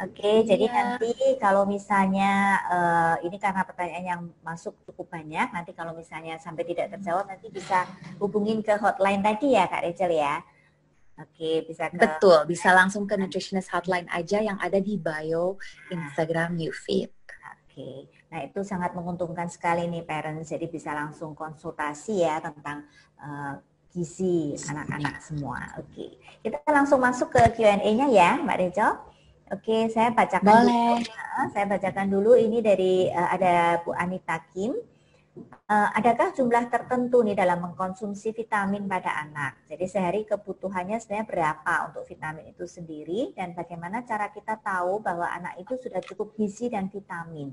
Oke, jadi Iya. nanti kalau misalnya ini karena pertanyaan yang masuk cukup banyak, nanti kalau misalnya sampai tidak terjawab nanti bisa hubungin ke hotline tadi ya, Kak Rachel ya. Oke, bisa ke Betul, bisa langsung ke Nutritionist Hotline aja yang ada di bio Instagram YouFit. Oke, nah itu sangat menguntungkan sekali nih parents, jadi bisa langsung konsultasi ya tentang gizi anak-anak semua. Oke, kita langsung masuk ke Q&A-nya ya, Mbak Rachel. Oke, saya bacakan dulu. Boleh. Saya bacakan dulu ini dari ada Bu Anita Kim. Adakah jumlah tertentu nih dalam mengkonsumsi vitamin pada anak? Jadi sehari kebutuhannya sebenarnya berapa untuk vitamin itu sendiri dan bagaimana cara kita tahu bahwa anak itu sudah cukup gizi dan vitamin?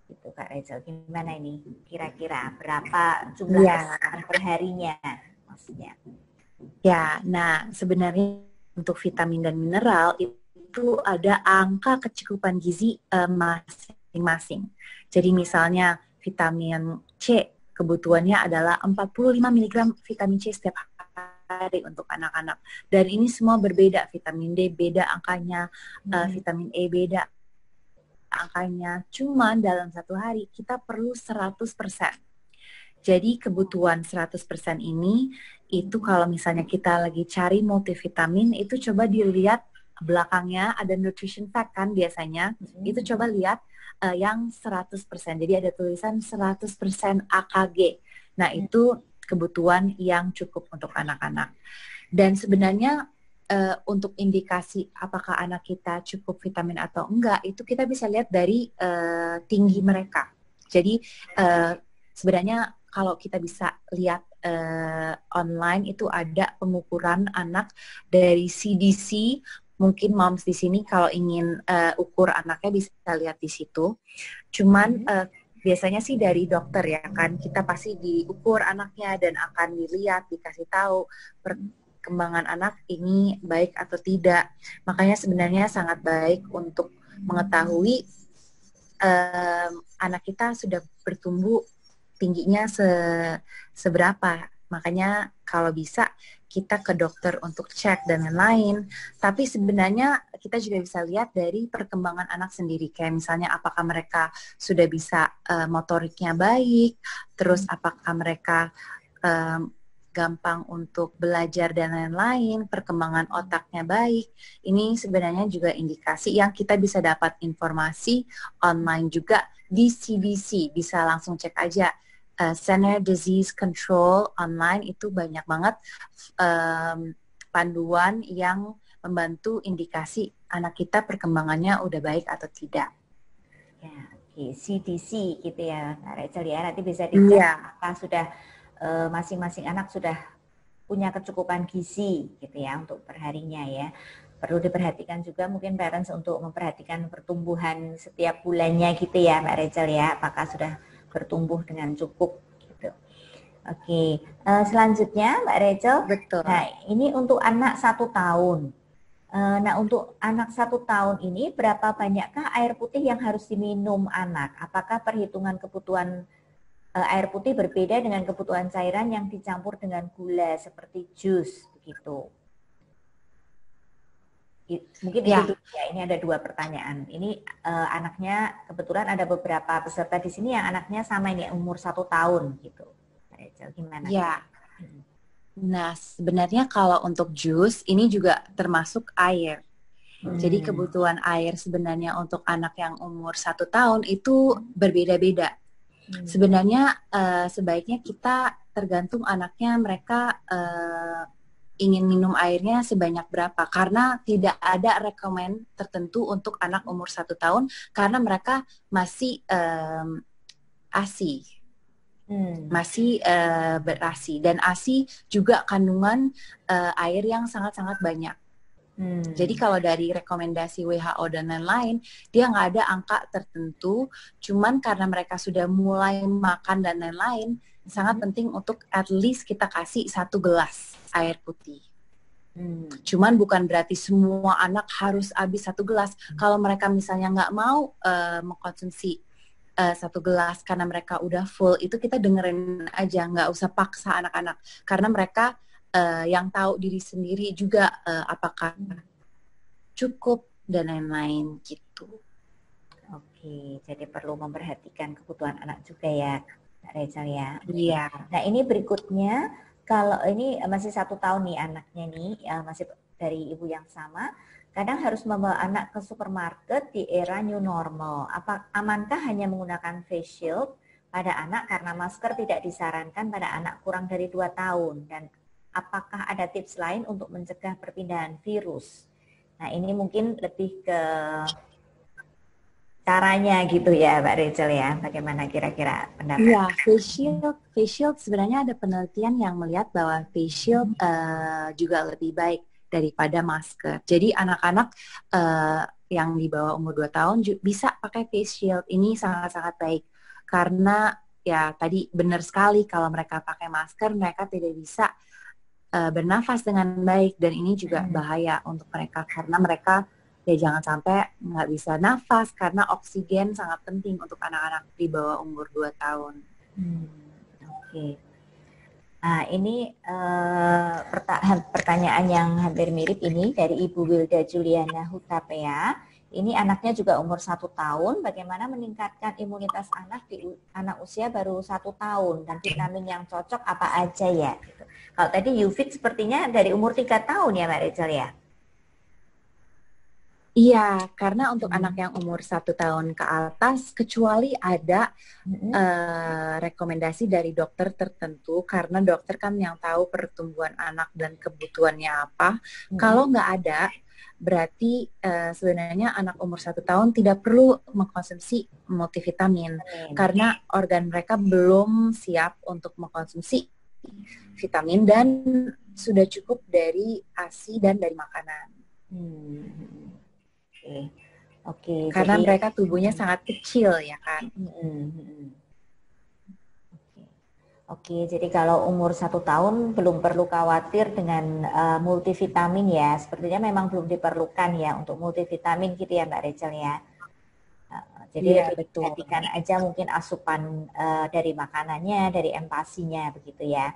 Gitu Kak Rachel, gimana ini? Kira-kira berapa jumlah perharinya maksudnya? Ya, nah sebenarnya untuk vitamin dan mineral itu ada angka kecukupan gizi masing-masing. Jadi misalnya vitamin C kebutuhannya adalah 45 mg vitamin C setiap hari untuk anak-anak. Dan ini semua berbeda, vitamin D beda angkanya, vitamin E beda angkanya. Cuman dalam satu hari kita perlu 100%. Jadi kebutuhan 100% ini itu kalau misalnya kita lagi cari multivitamin itu coba dilihat belakangnya ada nutrition fact kan biasanya. Itu coba lihat yang 100%. Jadi ada tulisan 100% AKG. Nah, itu kebutuhan yang cukup untuk anak-anak. Dan sebenarnya untuk indikasi apakah anak kita cukup vitamin atau enggak, itu kita bisa lihat dari tinggi mereka. Jadi sebenarnya kalau kita bisa lihat online itu ada pengukuran anak dari CDC. Mungkin moms di sini kalau ingin ukur anaknya bisa lihat di situ. Cuman biasanya sih dari dokter ya kan, kita pasti diukur anaknya dan akan dilihat, dikasih tahu perkembangan anak ini baik atau tidak. Makanya sebenarnya sangat baik untuk mengetahui anak kita sudah bertumbuh tingginya seberapa. Makanya kalau bisa kita ke dokter untuk cek dan lain-lain. Tapi sebenarnya kita juga bisa lihat dari perkembangan anak sendiri. Kayak misalnya apakah mereka sudah bisa motoriknya baik, terus apakah mereka gampang untuk belajar dan lain-lain, perkembangan otaknya baik. Ini sebenarnya juga indikasi yang kita bisa dapat informasi online juga di CDC. Bisa langsung cek aja. Center Disease Control online itu banyak banget panduan yang membantu indikasi anak kita perkembangannya udah baik atau tidak. Ya, okay. CDC gitu ya, Rachel ya. Nanti bisa dicek apakah sudah masing-masing anak sudah punya kecukupan gizi gitu ya untuk perharinya ya. Perlu diperhatikan juga mungkin parents untuk memperhatikan pertumbuhan setiap bulannya gitu ya, Mbak Rachel ya. Apakah sudah bertumbuh dengan cukup gitu. Oke, selanjutnya Mbak Rachel. Betul. Nah, ini untuk anak 1 tahun. Nah, untuk anak 1 tahun ini berapa banyakkah air putih yang harus diminum anak? Apakah perhitungan kebutuhan air putih berbeda dengan kebutuhan cairan yang dicampur dengan gula seperti jus begitu? Mungkin ya. itu ya, ini ada 2 pertanyaan. Ini anaknya kebetulan ada beberapa peserta di sini yang anaknya sama ini umur 1 tahun gitu. Gimana? Ya. Nah, sebenarnya kalau untuk jus ini juga termasuk air. Jadi kebutuhan air sebenarnya untuk anak yang umur 1 tahun itu berbeda-beda. Sebenarnya sebaiknya kita tergantung anaknya mereka ingin minum airnya sebanyak berapa, karena tidak ada rekomend tertentu untuk anak umur 1 tahun karena mereka masih ASI. Masih berASI, dan ASI juga kandungan air yang sangat-sangat banyak. Jadi kalau dari rekomendasi WHO dan lain-lain, dia nggak ada angka tertentu, cuman karena mereka sudah mulai makan dan lain-lain, sangat penting untuk at least kita kasih 1 gelas air putih. Cuman bukan berarti semua anak harus habis 1 gelas. Kalau mereka misalnya nggak mau mengkonsumsi 1 gelas karena mereka udah full, itu kita dengerin aja, nggak usah paksa anak-anak karena mereka yang tahu diri sendiri juga apakah cukup dan lain-lain gitu. Oke, jadi perlu memperhatikan kebutuhan anak juga ya, Kak Rachel ya. Iya. Nah ini berikutnya, kalau ini masih 1 tahun nih anaknya nih, masih dari ibu yang sama, kadang harus membawa anak ke supermarket di era new normal. Amankah hanya menggunakan face shield pada anak karena masker tidak disarankan pada anak kurang dari 2 tahun? Dan apakah ada tips lain untuk mencegah perpindahan virus? Nah ini mungkin lebih ke caranya gitu ya Mbak Rachel ya, bagaimana kira-kira pendapat? Iya, face shield sebenarnya ada penelitian yang melihat bahwa face shield juga lebih baik daripada masker. Jadi anak-anak yang di bawah umur 2 tahun bisa pakai face shield. Ini sangat-sangat baik karena ya tadi benar sekali kalau mereka pakai masker mereka tidak bisa bernafas dengan baik, dan ini juga bahaya untuk mereka karena mereka ya jangan sampai nggak bisa nafas karena oksigen sangat penting untuk anak-anak di bawah umur 2 tahun. Oke. Nah ini pertanyaan yang hampir mirip ini dari Ibu Wilda Juliana Hutapea. Ini anaknya juga umur 1 tahun. Bagaimana meningkatkan imunitas anak di anak usia baru 1 tahun dan vitamin yang cocok apa aja ya? Gitu. Kalau tadi UFIT sepertinya dari umur 3 tahun ya Mbak Rachel ya? Iya, karena untuk anak yang umur 1 tahun ke atas, kecuali ada rekomendasi dari dokter tertentu, karena dokter kan yang tahu pertumbuhan anak dan kebutuhannya apa. Kalau nggak ada, berarti sebenarnya anak umur 1 tahun tidak perlu mengkonsumsi multivitamin, karena organ mereka belum siap untuk mengkonsumsi vitamin dan sudah cukup dari ASI dan dari makanan. Oke. Karena jadi, mereka tubuhnya sangat kecil ya kan. Oke, jadi kalau umur 1 tahun belum perlu khawatir dengan multivitamin ya. Sepertinya memang belum diperlukan ya untuk multivitamin gitu ya Mbak Rachel ya. Jadi Iya, lebih betul. perhatikan aja mungkin asupan dari makanannya, dari empasinya begitu ya.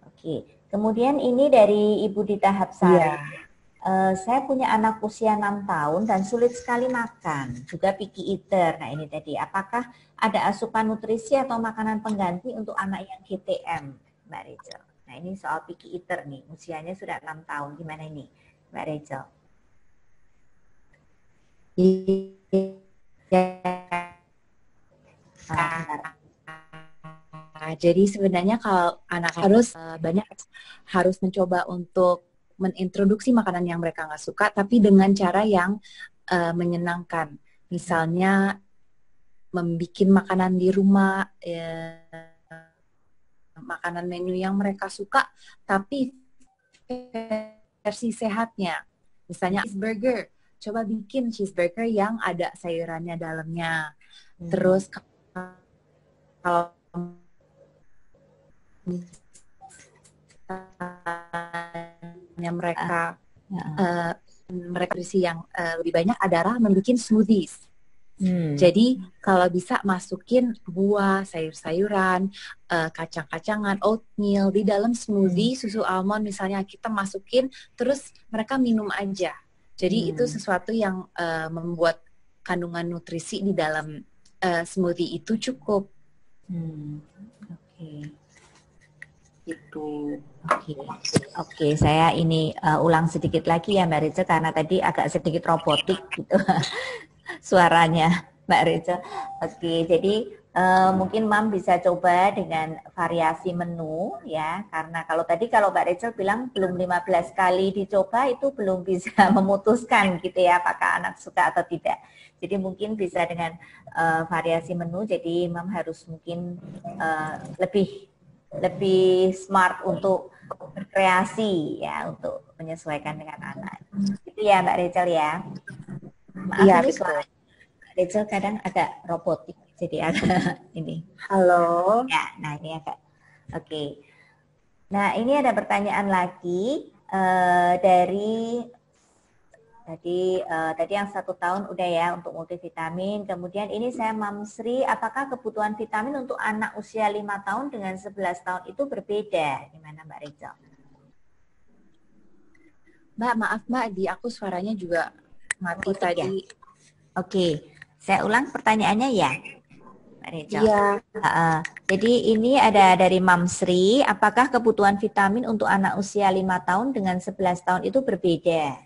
Oke, kemudian ini dari Ibu Dita Hapsari. Iya. Saya punya anak usia 6 tahun dan sulit sekali makan, juga picky eater. Nah ini tadi, apakah ada asupan nutrisi atau makanan pengganti untuk anak yang GTM, Mbak Rachel? Nah ini soal picky eater nih, usianya sudah 6 tahun, gimana ini, Mbak Rachel? Jadi sebenarnya kalau anak harus harus mencoba untuk mengintroduksi makanan yang mereka nggak suka, tapi dengan cara yang menyenangkan. Misalnya membuat makanan di rumah, makanan menu yang mereka suka, tapi versi sehatnya. Misalnya cheeseburger, coba bikin cheeseburger yang ada sayurannya dalamnya. Terus kalau mereka nutrisi yang lebih banyak adalah membuat smoothies. Jadi kalau bisa masukin buah, sayur-sayuran, kacang-kacangan, oatmeal di dalam smoothie, susu almond misalnya kita masukin, terus mereka minum aja. Jadi itu sesuatu yang membuat kandungan nutrisi di dalam smoothie itu cukup. Gitu. Oke, saya ini ulang sedikit lagi ya Mbak Rachel karena tadi agak sedikit robotik gitu suaranya Mbak Rachel. Oke, jadi mungkin Mam bisa coba dengan variasi menu ya, karena kalau Mbak Rachel bilang belum 15 kali dicoba itu belum bisa memutuskan gitu ya apakah anak suka atau tidak. Jadi mungkin bisa dengan variasi menu, jadi Mam harus mungkin lebih smart untuk berkreasi ya, untuk menyesuaikan dengan anak. Itu ya Mbak Rachel ya. Maaf ya, ini betul. suara Rachel kadang agak robotik, jadi agak ini. Halo. Ya, nah ini agak. Oke. Nah ini ada pertanyaan lagi dari Tadi yang 1 tahun udah ya untuk multivitamin. Kemudian ini saya Mam Sri, apakah kebutuhan vitamin untuk anak usia 5 tahun dengan 11 tahun itu berbeda? Gimana Mbak Rachel? Mbak, maaf Mbak, di aku suaranya juga mati tadi. Ya? Oke, saya ulang pertanyaannya ya, Mbak Rachel. Iya. Jadi ini ada dari Mam Sri, apakah kebutuhan vitamin untuk anak usia 5 tahun dengan 11 tahun itu berbeda?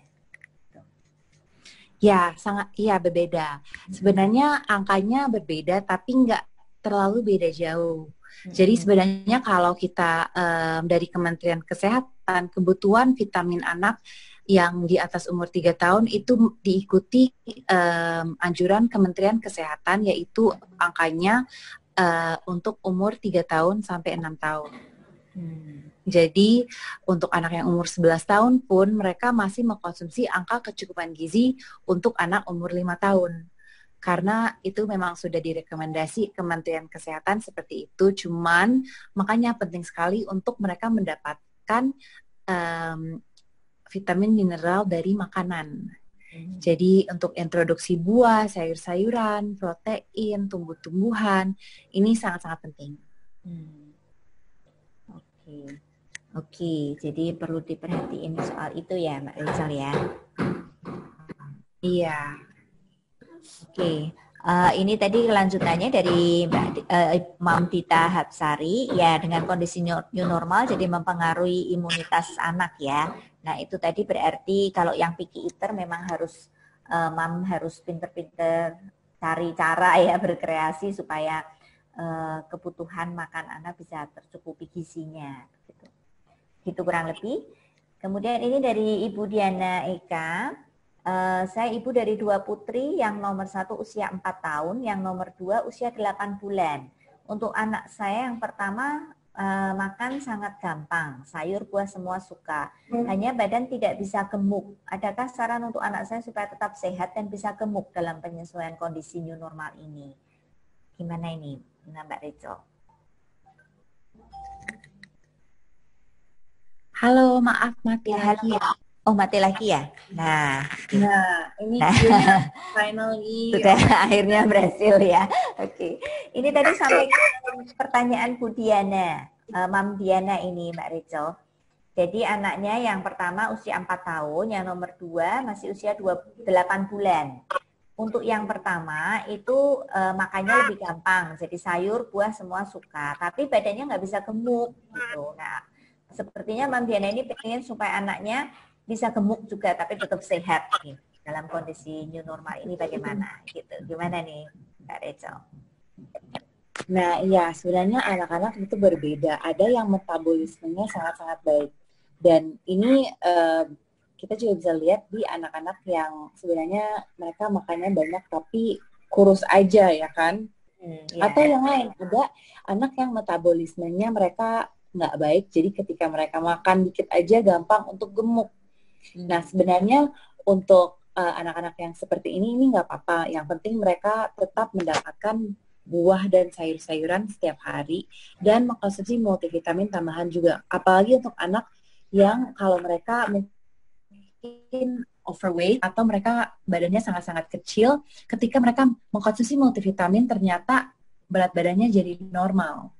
Ya, sangat iya berbeda. Sebenarnya angkanya berbeda tapi nggak terlalu beda jauh. Jadi sebenarnya kalau kita dari Kementerian Kesehatan, kebutuhan vitamin anak yang di atas umur 3 tahun itu diikuti anjuran Kementerian Kesehatan, yaitu angkanya untuk umur 3 tahun sampai 6 tahun. Jadi untuk anak yang umur 11 tahun pun mereka masih mengkonsumsi angka kecukupan gizi untuk anak umur 5 tahun. Karena itu memang sudah direkomendasi Kementerian Kesehatan seperti itu. Cuman makanya penting sekali untuk mereka mendapatkan vitamin mineral dari makanan. Jadi untuk introduksi buah, sayur-sayuran, protein, tumbuh-tumbuhan, ini sangat-sangat penting. Oke, jadi perlu diperhatiin soal itu ya Mbak Rachel ya. Iya. Oke, ini tadi kelanjutannya dari Mam Dita Hapsari ya, dengan kondisi new normal jadi mempengaruhi imunitas anak ya. Nah itu tadi berarti kalau yang picky eater memang harus Mam harus pinter-pinter cari cara ya berkreasi supaya kebutuhan makan anak bisa tercukupi gizinya. Gitu kurang lebih. Kemudian ini dari Ibu Diana Eka. Saya ibu dari 2 putri, yang nomor 1 usia 4 tahun, yang nomor 2 usia 8 bulan. Untuk anak saya yang pertama makan sangat gampang, sayur buah semua suka. Hanya badan tidak bisa gemuk. Adakah saran untuk anak saya supaya tetap sehat dan bisa gemuk dalam penyesuaian kondisi new normal ini? Gimana ini, Mbak Rachel? Halo, maaf mati lagi ya. Oh, mati lagi ya? Nah ini finally sudah akhirnya berhasil ya. Oke. Ini tadi sampai pertanyaan Bu Diana, Mam Diana ini Mbak Rachel. Jadi anaknya yang pertama usia 4 tahun, yang nomor 2 masih usia 8 bulan. Untuk yang pertama itu makannya lebih gampang, jadi sayur, buah semua suka, tapi badannya nggak bisa gemuk gitu. Nah, sepertinya Mam Diana ini pengen supaya anaknya bisa gemuk juga tapi tetap sehat nih. Dalam kondisi new normal ini bagaimana gitu. Gimana nih Mbak Rachel? Nah iya, sebenarnya anak-anak itu berbeda. Ada yang metabolismenya sangat-sangat baik. Dan ini kita juga bisa lihat di anak-anak yang sebenarnya mereka makannya banyak tapi kurus aja ya kan. Atau yang lain, ada anak yang metabolismenya mereka nggak baik, jadi ketika mereka makan dikit aja gampang untuk gemuk. Nah sebenarnya untuk anak-anak yang seperti ini nggak apa-apa. Yang penting mereka tetap mendapatkan buah dan sayur-sayuran setiap hari dan mengkonsumsi multivitamin tambahan juga. Apalagi untuk anak yang kalau mereka mungkin overweight atau mereka badannya sangat-sangat kecil, ketika mereka mengkonsumsi multivitamin ternyata berat badannya jadi normal.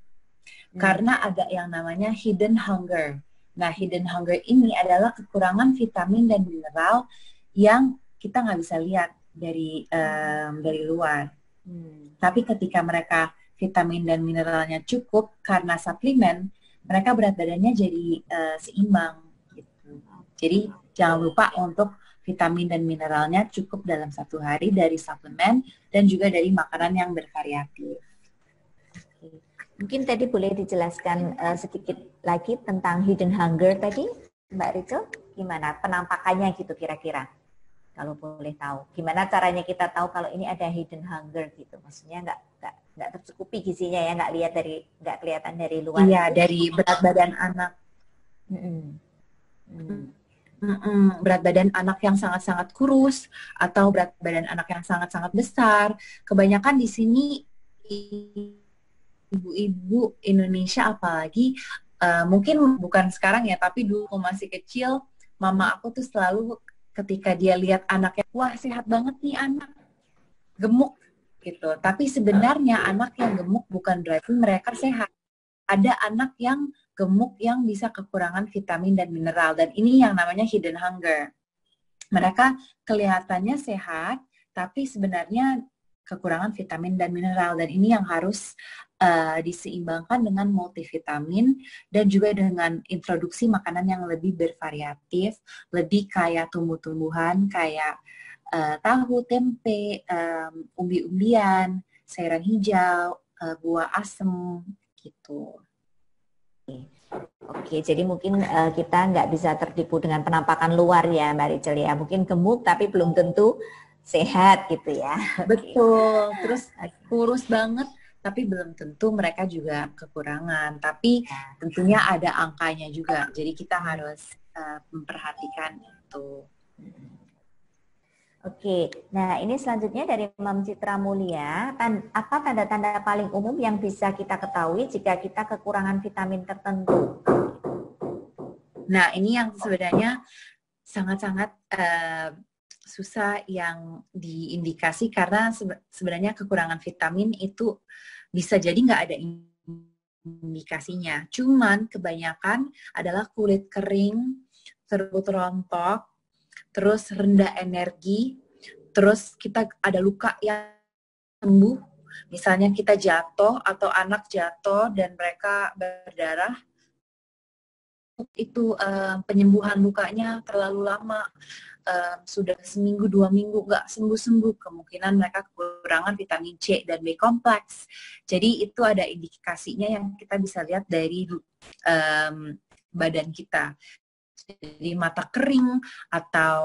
Karena ada yang namanya hidden hunger. Nah, hidden hunger ini adalah kekurangan vitamin dan mineral yang kita nggak bisa lihat dari luar. Tapi ketika mereka vitamin dan mineralnya cukup karena suplemen, mereka berat badannya jadi seimbang. Gitu. Jadi jangan lupa untuk vitamin dan mineralnya cukup dalam 1 hari dari suplemen dan juga dari makanan yang bervariatif. Mungkin tadi boleh dijelaskan sedikit lagi tentang hidden hunger tadi, Mbak Rachel, gimana penampakannya gitu kira-kira? Kalau boleh tahu, gimana caranya kita tahu kalau ini ada hidden hunger gitu? Maksudnya nggak tercukupi gizinya ya, nggak kelihatan dari luar. Iya, dari berat badan anak. Berat badan anak yang sangat-sangat kurus atau berat badan anak yang sangat-sangat besar. Kebanyakan di sini ibu-ibu Indonesia apalagi mungkin bukan sekarang ya, tapi dulu masih kecil mama aku tuh selalu ketika dia lihat anaknya, wah sehat banget nih anak, gemuk gitu. Tapi sebenarnya anak yang gemuk bukan berarti mereka sehat. Ada anak yang gemuk yang bisa kekurangan vitamin dan mineral, dan ini yang namanya hidden hunger. Mereka kelihatannya sehat, tapi sebenarnya kekurangan vitamin dan mineral, dan ini yang harus diseimbangkan dengan multivitamin dan juga dengan introduksi makanan yang lebih bervariatif, lebih kaya tumbuh-tumbuhan, kayak tahu, tempe, umbi-umbian, sayuran hijau, buah asem gitu. Oke, jadi mungkin kita nggak bisa tertipu dengan penampakan luar ya Mbak Rachel ya. Mungkin gemuk tapi belum tentu sehat gitu ya. Betul, terus kurus banget tapi belum tentu mereka juga kekurangan. Tapi tentunya ada angkanya juga, jadi kita harus memperhatikan itu. Oke, nah ini selanjutnya dari Mam Citra Mulia, apa tanda-tanda paling umum yang bisa kita ketahui jika kita kekurangan vitamin tertentu? Nah ini yang sebenarnya sangat-sangat susah yang diindikasi, karena sebenarnya kekurangan vitamin itu bisa jadi nggak ada indikasinya. Cuman kebanyakan adalah kulit kering, terus rontok, terus rendah energi, terus kita ada luka yang sembuh, misalnya kita jatuh atau anak jatuh dan mereka berdarah, itu penyembuhan lukanya terlalu lama, sudah seminggu 2 minggu nggak sembuh-sembuh, kemungkinan mereka kekurangan vitamin C dan B kompleks. Jadi itu ada indikasinya yang kita bisa lihat dari badan kita. Jadi mata kering atau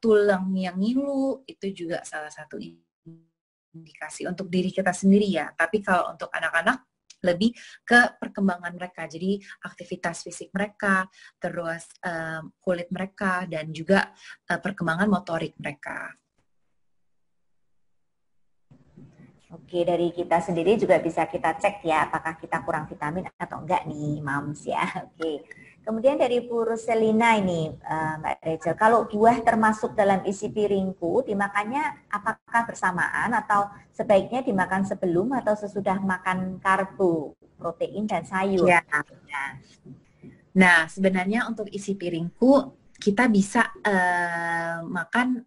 tulang yang ngilu, itu juga salah satu indikasi untuk diri kita sendiri ya. Tapi kalau untuk anak-anak lebih ke perkembangan mereka, jadi aktivitas fisik mereka, terus kulit mereka, dan juga perkembangan motorik mereka. Oke, dari kita sendiri juga bisa kita cek ya, apakah kita kurang vitamin atau enggak nih, Mams ya. Oke. Kemudian dari Bu Roselina ini, Mbak Rachel, kalau buah termasuk dalam isi piringku, dimakannya apakah bersamaan atau sebaiknya dimakan sebelum atau sesudah makan karbo, protein dan sayur? Ya. Nah, sebenarnya untuk isi piringku, kita bisa makan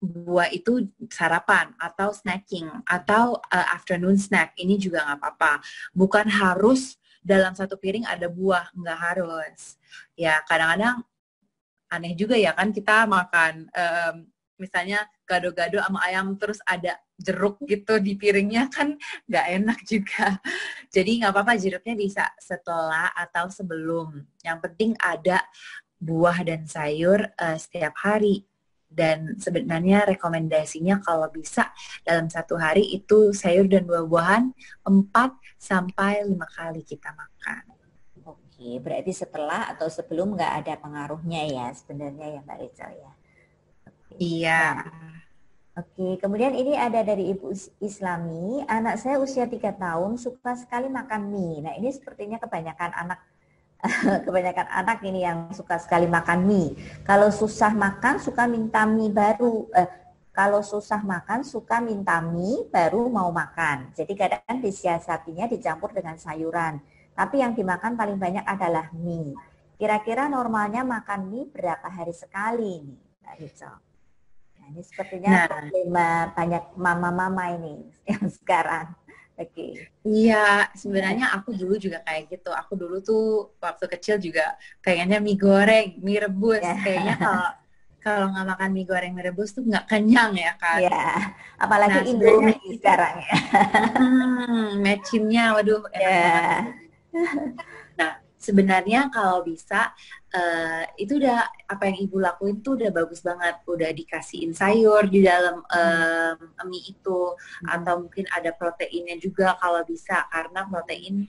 buah itu sarapan atau snacking atau afternoon snack, ini juga nggak apa-apa. Bukan harus dalam satu piring ada buah, nggak harus. Ya kadang-kadang aneh juga ya kan, kita makan misalnya gado-gado sama ayam terus ada jeruk gitu di piringnya, kan nggak enak juga. Jadi nggak apa-apa, jeruknya bisa setelah atau sebelum. Yang penting ada buah dan sayur setiap hari. Dan sebenarnya rekomendasinya kalau bisa dalam satu hari itu sayur dan buah-buahan 4-5 kali kita makan. Oke, berarti setelah atau sebelum nggak ada pengaruhnya ya sebenarnya ya Mbak Rachel ya. Oke. Iya. Nah, oke, kemudian ini ada dari Ibu Islami, anak saya usia 3 tahun suka sekali makan mie. Nah ini sepertinya kebanyakan anak ini yang suka sekali makan mie. Kalau susah makan suka minta mie baru. Kalau susah makan suka minta mie baru mau makan. Jadi kadang disiasatinya dicampur dengan sayuran. Tapi yang dimakan paling banyak adalah mie. Kira-kira normalnya makan mie berapa hari sekali nih, Mbak Rachel? Nah, ini sepertinya problema banyak mama-mama ini yang sekarang. Oke. Iya, sebenarnya aku dulu juga kayak gitu. Aku dulu tuh waktu kecil juga pengennya mie goreng, mie rebus. Kayaknya kalau nggak makan mie goreng, mie rebus tuh nggak kenyang ya kan. Ya, apalagi Indomie sekarang ya. Matchingnya, waduh enak banget. Nah, sebenarnya kalau bisa itu udah apa yang ibu lakuin tuh udah bagus banget, udah dikasihin sayur di dalam mie itu, atau mungkin ada proteinnya juga kalau bisa, karena protein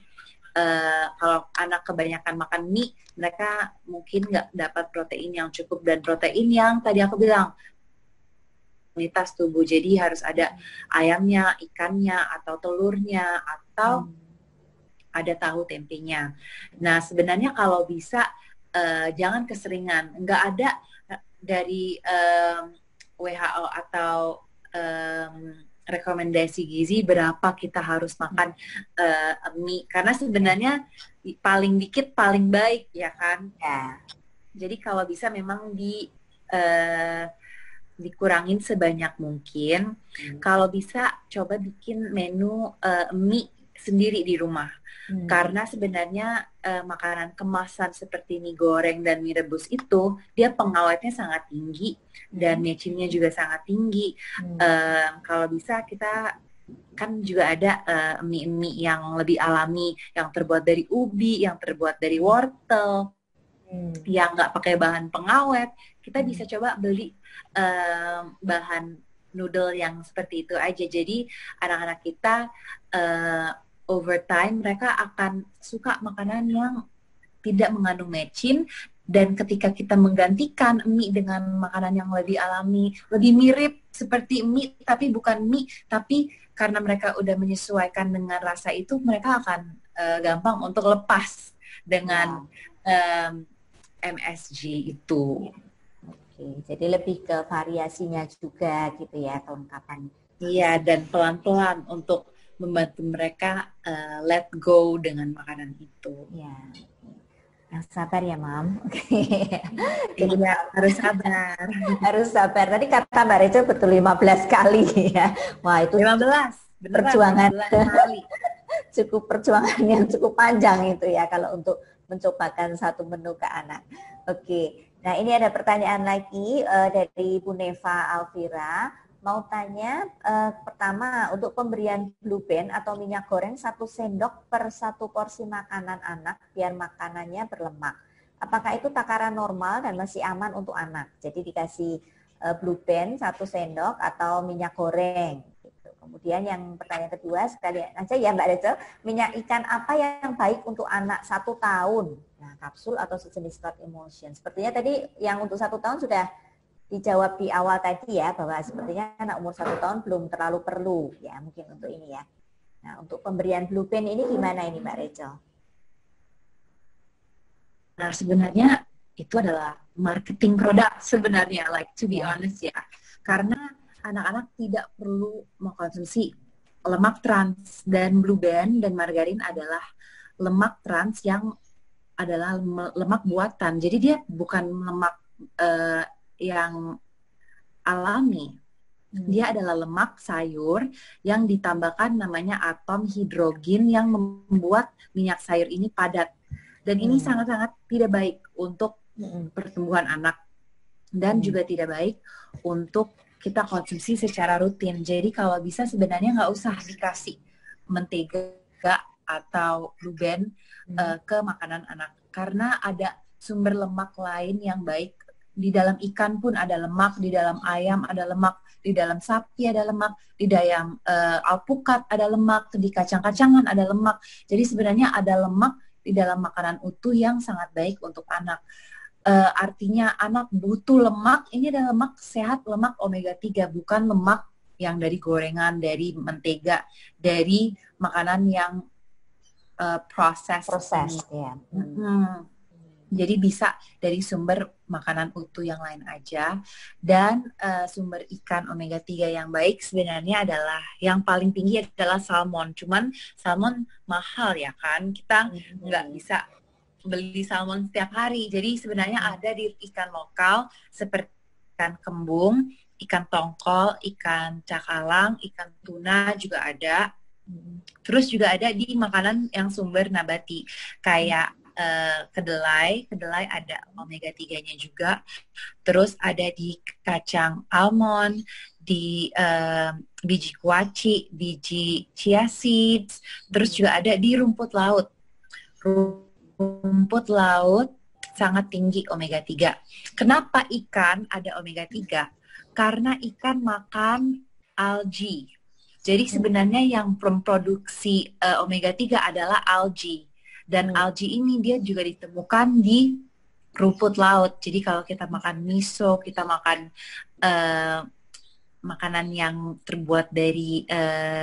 kalau anak kebanyakan makan mie, mereka mungkin nggak dapat protein yang cukup, dan protein yang tadi aku bilang kualitas tubuh, jadi harus ada ayamnya, ikannya, atau telurnya, atau ada tahu tempenya. Nah, sebenarnya kalau bisa jangan keseringan. Nggak ada dari WHO atau rekomendasi gizi berapa kita harus makan mie, karena sebenarnya paling dikit paling baik ya kan. Ya. Jadi kalau bisa memang dikurangin sebanyak mungkin. Kalau bisa coba bikin menu mie sendiri di rumah. Karena sebenarnya makanan kemasan seperti mie goreng dan mie rebus itu dia pengawetnya sangat tinggi dan mecinnya juga sangat tinggi. Kalau bisa kita kan juga ada mie-mie yang lebih alami, yang terbuat dari ubi, yang terbuat dari wortel, yang nggak pakai bahan pengawet. Kita bisa coba beli bahan noodle yang seperti itu aja. Jadi anak-anak kita over time mereka akan suka makanan yang tidak mengandung mecin, dan ketika kita menggantikan mie dengan makanan yang lebih alami, lebih mirip seperti mie tapi bukan mie, tapi karena mereka udah menyesuaikan dengan rasa itu, mereka akan gampang untuk lepas dengan MSG itu. Oke, jadi lebih ke variasinya juga gitu ya, kelengkapan. Iya, dan pelan-pelan untuk membantu mereka let go dengan makanan itu. Ya, yang sabar ya, Mam. Iya, harus sabar. Harus sabar. Tadi kata Mbak Rachel betul 15 kali ya. Wah, itu 15. Beneran, perjuangan 15 kali. Cukup perjuangan yang cukup panjang itu ya kalau untuk mencobakan satu menu ke anak. Oke. Nah, ini ada pertanyaan lagi dari Bu Neva Alvira. Mau tanya, pertama untuk pemberian Blue Band atau minyak goreng 1 sendok per 1 porsi makanan anak biar makanannya berlemak. Apakah itu takaran normal dan masih aman untuk anak? Jadi dikasih Blue Band 1 sendok atau minyak goreng. Gitu. Kemudian yang pertanyaan kedua, sekalian aja ya Mbak Rachel, minyak ikan apa yang baik untuk anak 1 tahun? Nah, kapsul atau sejenis Start Emulsion. Sepertinya tadi yang untuk 1 tahun sudah dijawab di awal tadi ya, bahwa sepertinya anak umur 1 tahun belum terlalu perlu ya mungkin untuk ini ya. Nah, untuk pemberian Blue Band ini gimana ini Mbak Rachel? Nah, sebenarnya itu adalah marketing produk sebenarnya, like to be honest ya. Karena anak-anak tidak perlu mengkonsumsi lemak trans, dan Blue Band dan margarin adalah lemak trans yang adalah lemak buatan. Jadi dia bukan lemak yang alami. Dia adalah lemak sayur yang ditambahkan namanya atom hidrogen yang membuat minyak sayur ini padat. Dan ini sangat-sangat tidak baik untuk pertumbuhan anak. Dan juga tidak baik untuk kita konsumsi secara rutin. Jadi kalau bisa sebenarnya nggak usah dikasih mentega atau Blue Band ke makanan anak. Karena ada sumber lemak lain yang baik. Di dalam ikan pun ada lemak, di dalam ayam ada lemak, di dalam sapi ada lemak, di dalam alpukat ada lemak, di kacang-kacangan ada lemak. Jadi sebenarnya ada lemak di dalam makanan utuh yang sangat baik untuk anak. Artinya anak butuh lemak, ini adalah lemak sehat, lemak omega 3, bukan lemak yang dari gorengan, dari mentega, dari makanan yang proses ya. Jadi bisa dari sumber makanan utuh yang lain aja. Dan sumber ikan omega 3 yang baik sebenarnya adalah yang paling tinggi adalah salmon. Cuman salmon mahal ya kan, kita nggak bisa beli salmon setiap hari. Jadi sebenarnya ada di ikan lokal seperti ikan kembung, ikan tongkol, ikan cakalang, ikan tuna juga ada. Terus juga ada di makanan yang sumber nabati kayak kedelai ada omega 3-nya juga. Terus ada di kacang almond, di biji kuaci, biji chia seeds. Terus juga ada di rumput laut. Rumput laut sangat tinggi omega 3. Kenapa ikan ada omega 3? Karena ikan makan algae. Jadi sebenarnya yang memproduksi omega 3 adalah algae. Dan algae ini dia juga ditemukan di rumput laut. Jadi kalau kita makan miso, kita makan makanan yang terbuat dari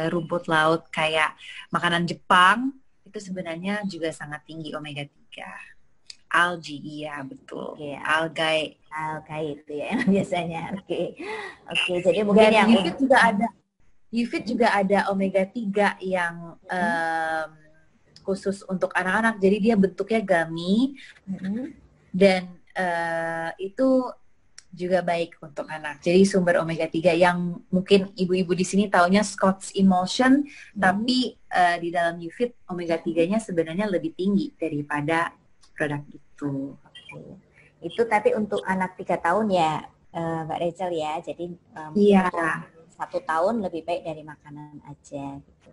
rumput laut kayak makanan Jepang, itu sebenarnya juga sangat tinggi omega 3. Algae, iya betul. Oke, Algae. algae itu ya biasanya. Oke. Oke, jadi mungkin Dan yang UFIT juga ada. UFIT juga ada omega 3 yang khusus untuk anak-anak. Jadi dia bentuknya gummy dan itu juga baik untuk anak. Jadi sumber omega 3 yang mungkin ibu-ibu di sini taunya Scotts Emulsion, tapi di dalam UFIT omega 3-nya sebenarnya lebih tinggi daripada produk itu. Itu tapi untuk anak 3 tahun ya, Mbak Rachel ya. Jadi Iya. 1 tahun lebih baik dari makanan aja gitu.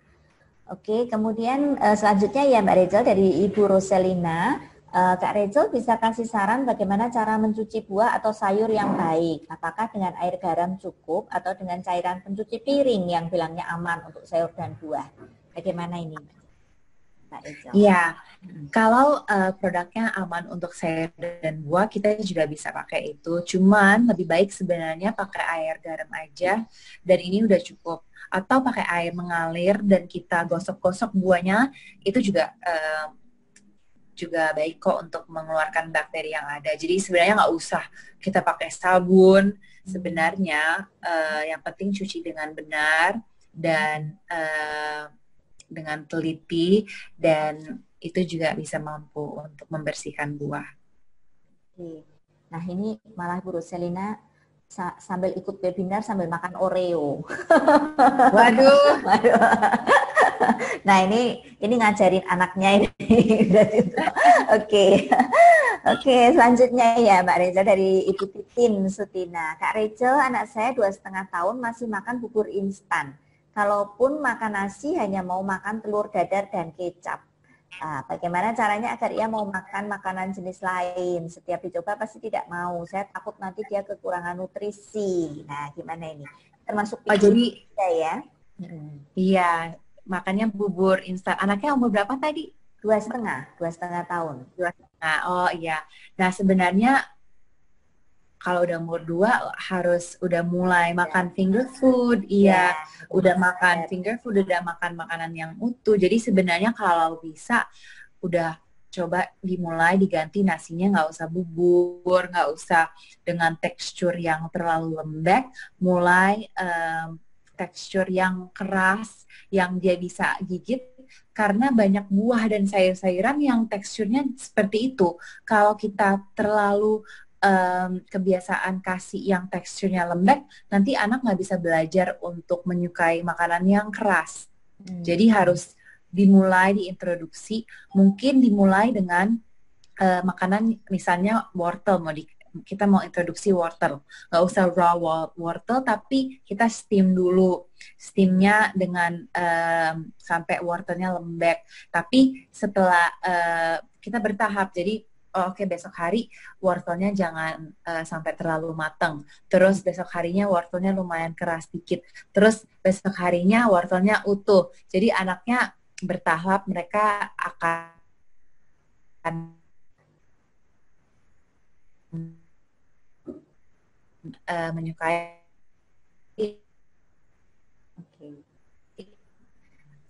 Oke, kemudian selanjutnya ya Mbak Rachel dari Ibu Roselina. Kak Rachel bisa kasih saran bagaimana cara mencuci buah atau sayur yang baik? Apakah dengan air garam cukup atau dengan cairan pencuci piring yang bilangnya aman untuk sayur dan buah? Bagaimana ini Mbak Rachel? Iya, kalau produknya aman untuk sayur dan buah, kita juga bisa pakai itu. Cuman lebih baik sebenarnya pakai air garam aja, dan ini udah cukup. Atau pakai air mengalir dan kita gosok-gosok buahnya, itu juga baik kok untuk mengeluarkan bakteri yang ada. Jadi sebenarnya nggak usah kita pakai sabun. Sebenarnya yang penting cuci dengan benar dan dengan teliti, dan itu juga bisa mampu untuk membersihkan buah. Nah ini malah Bu Roselina sambil ikut webinar sambil makan Oreo. Waduh. Nah ini ngajarin anaknya ini. Oke. Oke, selanjutnya ya Mbak Rachel dari Ibu Titin Sutina. Kak Rachel, anak saya 2,5 tahun masih makan bubur instan. Kalaupun makan nasi hanya mau makan telur dadar dan kecap. Bagaimana caranya agar ia mau makan makanan jenis lain? Setiap dicoba pasti tidak mau. Saya takut nanti dia kekurangan nutrisi. Nah, gimana ini? Termasuk jadi ya? Iya, makannya bubur instan. Anaknya umur berapa tadi? 2,5 tahun. 2,5. Oh iya. Nah sebenarnya kalau udah umur 2 harus udah mulai makan finger food, iya, udah makan finger food, udah makan makanan yang utuh. Jadi sebenarnya kalau bisa udah coba dimulai diganti nasinya, nggak usah bubur, nggak usah dengan tekstur yang terlalu lembek, mulai tekstur yang keras yang dia bisa gigit, karena banyak buah dan sayur-sayuran yang teksturnya seperti itu. Kalau kita terlalu kebiasaan kasih yang teksturnya lembek, nanti anak nggak bisa belajar untuk menyukai makanan yang keras. Jadi harus dimulai diintroduksi, mungkin dimulai dengan makanan misalnya wortel, kita mau introduksi wortel, nggak usah raw wortel, tapi kita steam dulu, steamnya dengan sampai wortelnya lembek. Tapi setelah kita bertahap, jadi oke, besok hari wortelnya jangan sampai terlalu matang. Terus besok harinya wortelnya lumayan keras dikit. Terus besok harinya wortelnya utuh. Jadi anaknya bertahap, mereka akan menyukai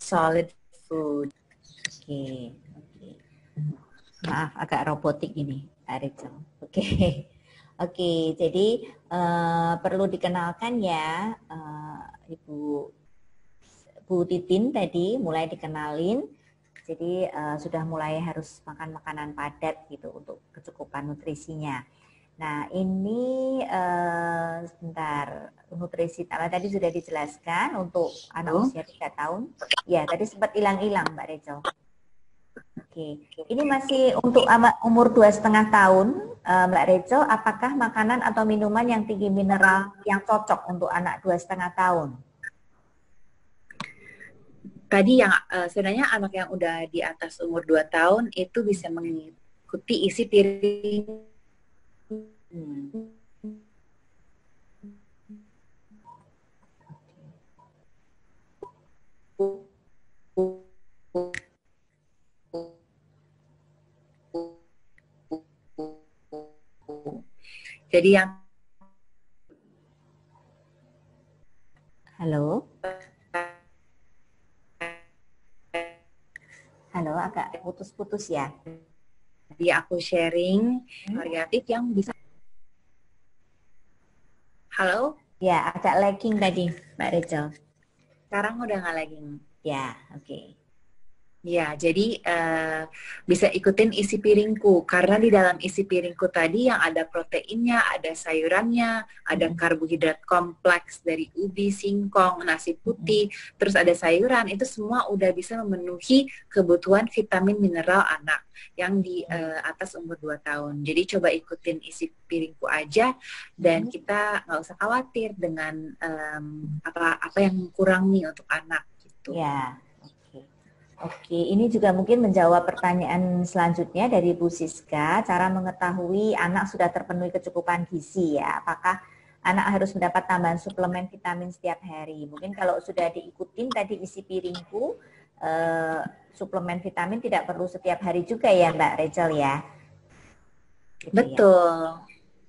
solid food. Oke. Maaf, agak robotik ini, Rachel. Oke. Oke, jadi perlu dikenalkan ya, Ibu Titin tadi mulai dikenalin. Jadi sudah mulai harus makan makanan padat gitu untuk kecukupan nutrisinya. Nah ini sebentar, nutrisi tadi sudah dijelaskan untuk anak usia 3 tahun. Ya, tadi sempat hilang-hilang Mbak Rachel. Oke, ini masih untuk umur 2,5 tahun, Mbak Rachel. Apakah makanan atau minuman yang tinggi mineral yang cocok untuk anak 2,5 tahun? Tadi yang sebenarnya anak yang udah di atas umur 2 tahun itu bisa mengikuti isi piring. Jadi yang Halo, agak putus-putus ya. tadi aku sharing variatif yang bisa. Halo? Ya, agak lagging tadi, Mbak Rachel. Sekarang udah nggak lagi. Ya, oke. Ya, jadi bisa ikutin isi piringku karena di dalam isi piringku tadi yang ada proteinnya, ada sayurannya, ada karbohidrat kompleks dari ubi, singkong, nasi putih, terus ada sayuran, itu semua udah bisa memenuhi kebutuhan vitamin mineral anak yang di atas umur 2 tahun. Jadi coba ikutin isi piringku aja dan kita nggak usah khawatir dengan apa yang kurang nih untuk anak gitu. Ya. Oke, ini juga mungkin menjawab pertanyaan selanjutnya dari Bu Siska, cara mengetahui anak sudah terpenuhi kecukupan gizi ya, apakah anak harus mendapat tambahan suplemen vitamin setiap hari. Mungkin kalau sudah diikutin tadi isi piringku, suplemen vitamin tidak perlu setiap hari juga ya Mbak Rachel ya. Gitu. Betul.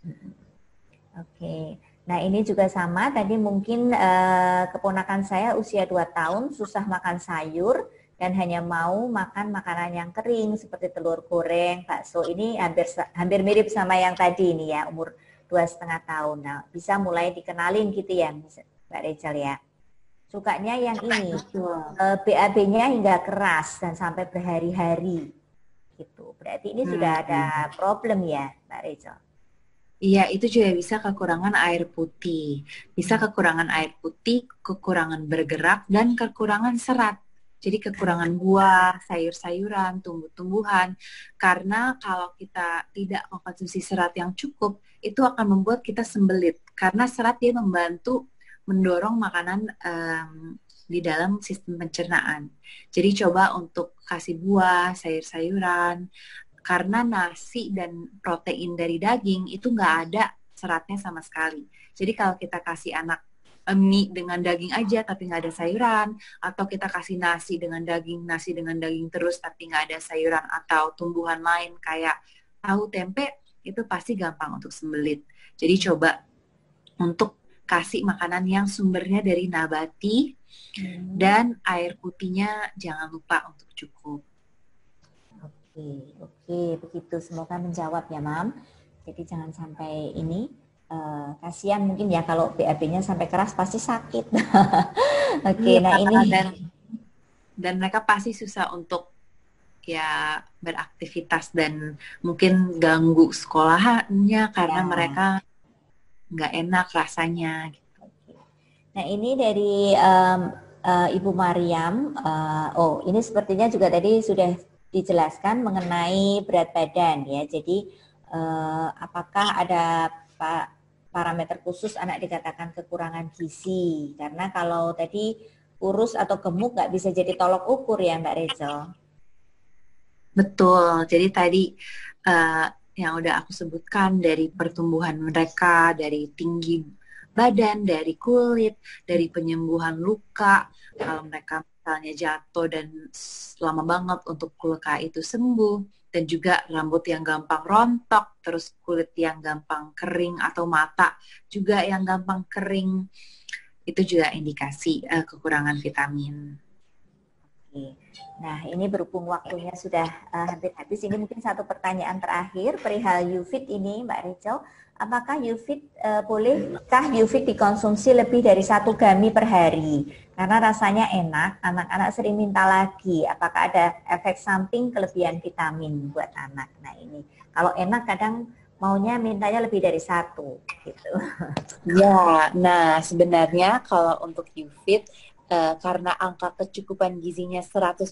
Ya. Oke. Nah ini juga sama, tadi mungkin keponakan saya usia 2 tahun susah makan sayur, dan hanya mau makan makanan yang kering seperti telur goreng, bakso. Ini hampir mirip sama yang tadi ini ya, umur 2,5 tahun. Nah, bisa mulai dikenalin gitu ya, Mbak Rachel ya. Sukanya yang ini, BAB-nya hingga keras dan sampai berhari-hari. Gitu. Berarti ini sudah ada problem ya, Mbak Rachel. Iya, itu juga bisa kekurangan air putih. Bisa kekurangan air putih, kekurangan bergerak, dan kekurangan serat. Jadi kekurangan buah, sayur-sayuran, tumbuh-tumbuhan. Karena kalau kita tidak mengkonsumsi serat yang cukup, itu akan membuat kita sembelit. Karena serat dia membantu mendorong makanan di dalam sistem pencernaan. Jadi coba untuk kasih buah, sayur-sayuran. Karena nasi dan protein dari daging itu nggak ada seratnya sama sekali. Jadi kalau kita kasih anak mie dengan daging aja tapi nggak ada sayuran, atau kita kasih nasi dengan daging terus tapi nggak ada sayuran atau tumbuhan lain kayak tahu tempe, itu pasti gampang untuk sembelit. Jadi coba untuk kasih makanan yang sumbernya dari nabati dan air putihnya jangan lupa untuk cukup. Oke, begitu. Semoga menjawab ya, Mam. Jadi jangan sampai ini kasihan mungkin ya kalau BAB-nya sampai keras pasti sakit. Oke, nah ini dan mereka pasti susah untuk ya beraktivitas dan mungkin ganggu sekolahannya karena mereka nggak enak rasanya. Nah ini dari Ibu Mariam. Ini sepertinya juga tadi sudah dijelaskan mengenai berat badan ya. Jadi apakah ada parameter khusus anak dikatakan kekurangan gizi? Karena kalau tadi kurus atau gemuk nggak bisa jadi tolok ukur ya Mbak Rachel. Betul. Jadi tadi yang udah aku sebutkan dari pertumbuhan mereka, dari tinggi badan, dari kulit, dari penyembuhan luka. Kalau mereka misalnya jatuh dan lama banget untuk luka itu sembuh. Dan juga rambut yang gampang rontok, terus kulit yang gampang kering atau mata juga yang gampang kering. Itu juga indikasi kekurangan vitamin. Oke. Nah ini berhubung waktunya sudah hampir habis, ini mungkin satu pertanyaan terakhir perihal UFIT ini Mbak Rachel. Apakah UFIT bolehkah UFIT dikonsumsi lebih dari 1 gummy per hari? Karena rasanya enak, anak-anak sering minta lagi. Apakah ada efek samping kelebihan vitamin buat anak? Nah ini, kalau enak kadang maunya mintanya lebih dari 1 gitu. Ya, nah sebenarnya kalau untuk UFIT karena angka kecukupan gizinya 100%,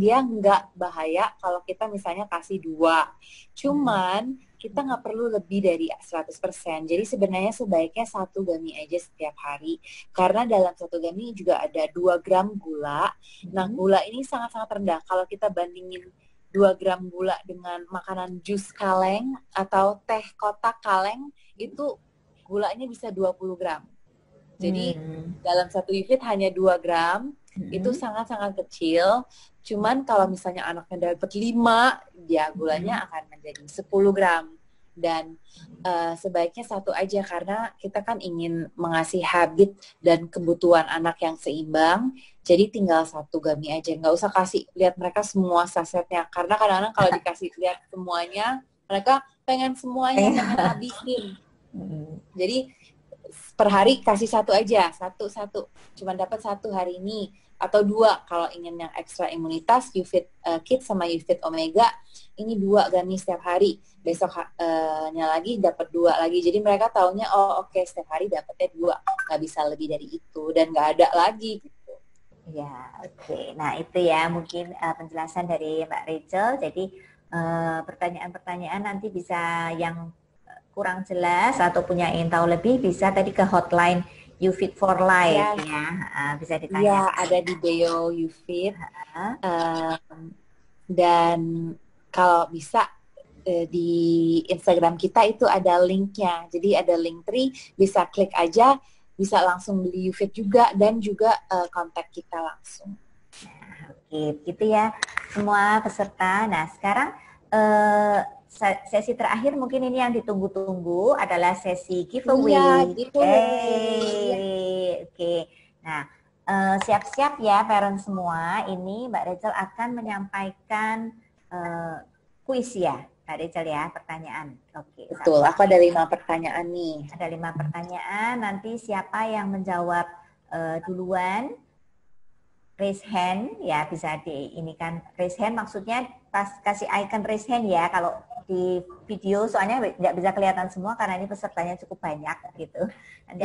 dia nggak bahaya kalau kita misalnya kasih 2. Cuman kita nggak perlu lebih dari 100%. Jadi sebenarnya sebaiknya 1 gummy aja setiap hari. Karena dalam 1 gummy juga ada 2 gram gula. Nah gula ini sangat-sangat rendah. Kalau kita bandingin 2 gram gula dengan makanan jus kaleng atau teh kotak kaleng, itu gulanya bisa 20 gram. Jadi dalam 1 UFIT hanya 2 gram, itu sangat-sangat kecil. Cuman kalau misalnya anaknya dapat 5, ya gulanya akan menjadi 10 gram. dan sebaiknya satu aja karena kita kan ingin mengasih habit dan kebutuhan anak yang seimbang. Jadi tinggal satu gummy aja, nggak usah kasih lihat mereka semua sasetnya karena kadang-kadang kalau dikasih lihat semuanya mereka pengen semuanya, pengen habisin. Jadi per hari kasih satu aja, satu, cuma dapat satu hari ini atau 2 kalau ingin yang ekstra imunitas, YouFit Kids sama YouFit Omega ini 2 gummy setiap hari, besoknya lagi dapat 2 lagi, jadi mereka taunya oh oke, setiap hari dapatnya 2, nggak bisa lebih dari itu dan nggak ada lagi gitu. Ya, oke. Nah itu ya mungkin penjelasan dari Mbak Rachel. Jadi pertanyaan-pertanyaan nanti bisa yang kurang jelas atau punya ingin tahu lebih bisa tadi ke hotline YouFit for Life ya, bisa ditanya. Ya, ada di bio YouFit. Dan kalau bisa di Instagram kita itu ada linknya. Jadi ada Linktree, bisa klik aja, bisa langsung beli YouFit juga dan juga kontak kita langsung. Nah, oke, gitu ya semua peserta. Nah, sekarang sesi terakhir mungkin ini yang ditunggu-tunggu adalah sesi giveaway. Iya, giveaway. Oke. Nah, siap-siap ya parent semua. Ini Mbak Rachel akan menyampaikan kuis ya, Mbak Rachel ya, pertanyaan. Oke. Betul, aku ada 5 pertanyaan nih. Ada 5 pertanyaan. Nanti siapa yang menjawab duluan, raise hand ya, bisa di ini kan raise hand, maksudnya pas kasih icon raise hand ya, kalau di video soalnya nggak bisa kelihatan semua karena ini pesertanya cukup banyak gitu. Nanti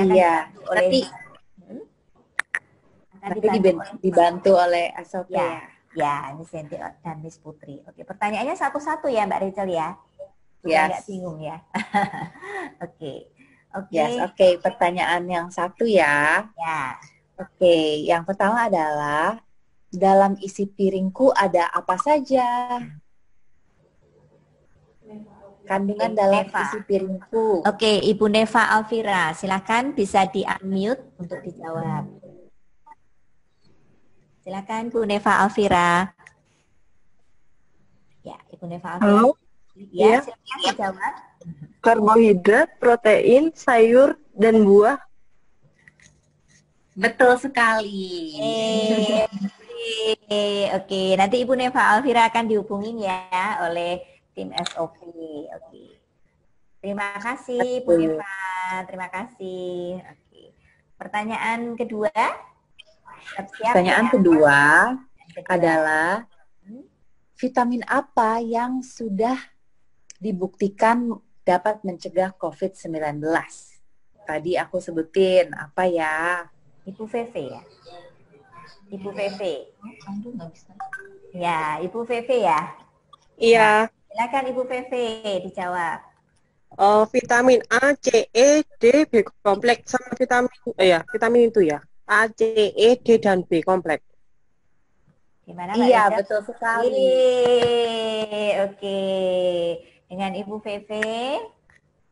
akan dibantu oleh dibantu oleh SOP ya. Ya, Miss Sandy dan Miss Putri. Oke, pertanyaannya satu-satu ya Mbak Rachel ya. Supaya nggak bingung ya. Oke. Oke. Yes, oke. Pertanyaan yang satu ya. Ya. Oke, yang pertama adalah dalam isi piringku ada apa saja? Kandungan dalam isi piringku. Oke, Ibu Neva Alvira, silakan bisa di-unmute untuk dijawab. Silakan Bu Neva Alvira. Ya, Ibu Neva Alvira. Halo. Ya, silakan dijawab. Karbohidrat, protein, sayur, dan buah. Betul sekali. Oke, nanti Ibu Neva Alvira akan dihubungin ya oleh tim SOP. Oke. Terima kasih Bu Neva. Terima kasih. Oke. Pertanyaan kedua. Siap-siap Pertanyaan ya. kedua adalah vitamin apa yang sudah dibuktikan dapat mencegah COVID-19? Tadi aku sebutin apa ya? Ibu Feve ya. Ibu Feve. Ya, Ibu Feve ya. Iya. Silakan Ibu Feve dijawab. Vitamin A, C, E, D, B kompleks sama vitamin itu ya. A, C, E, D dan B kompleks. Gimana Mbak Iya, Reza? betul sekali. Oke. Dengan Ibu Feve.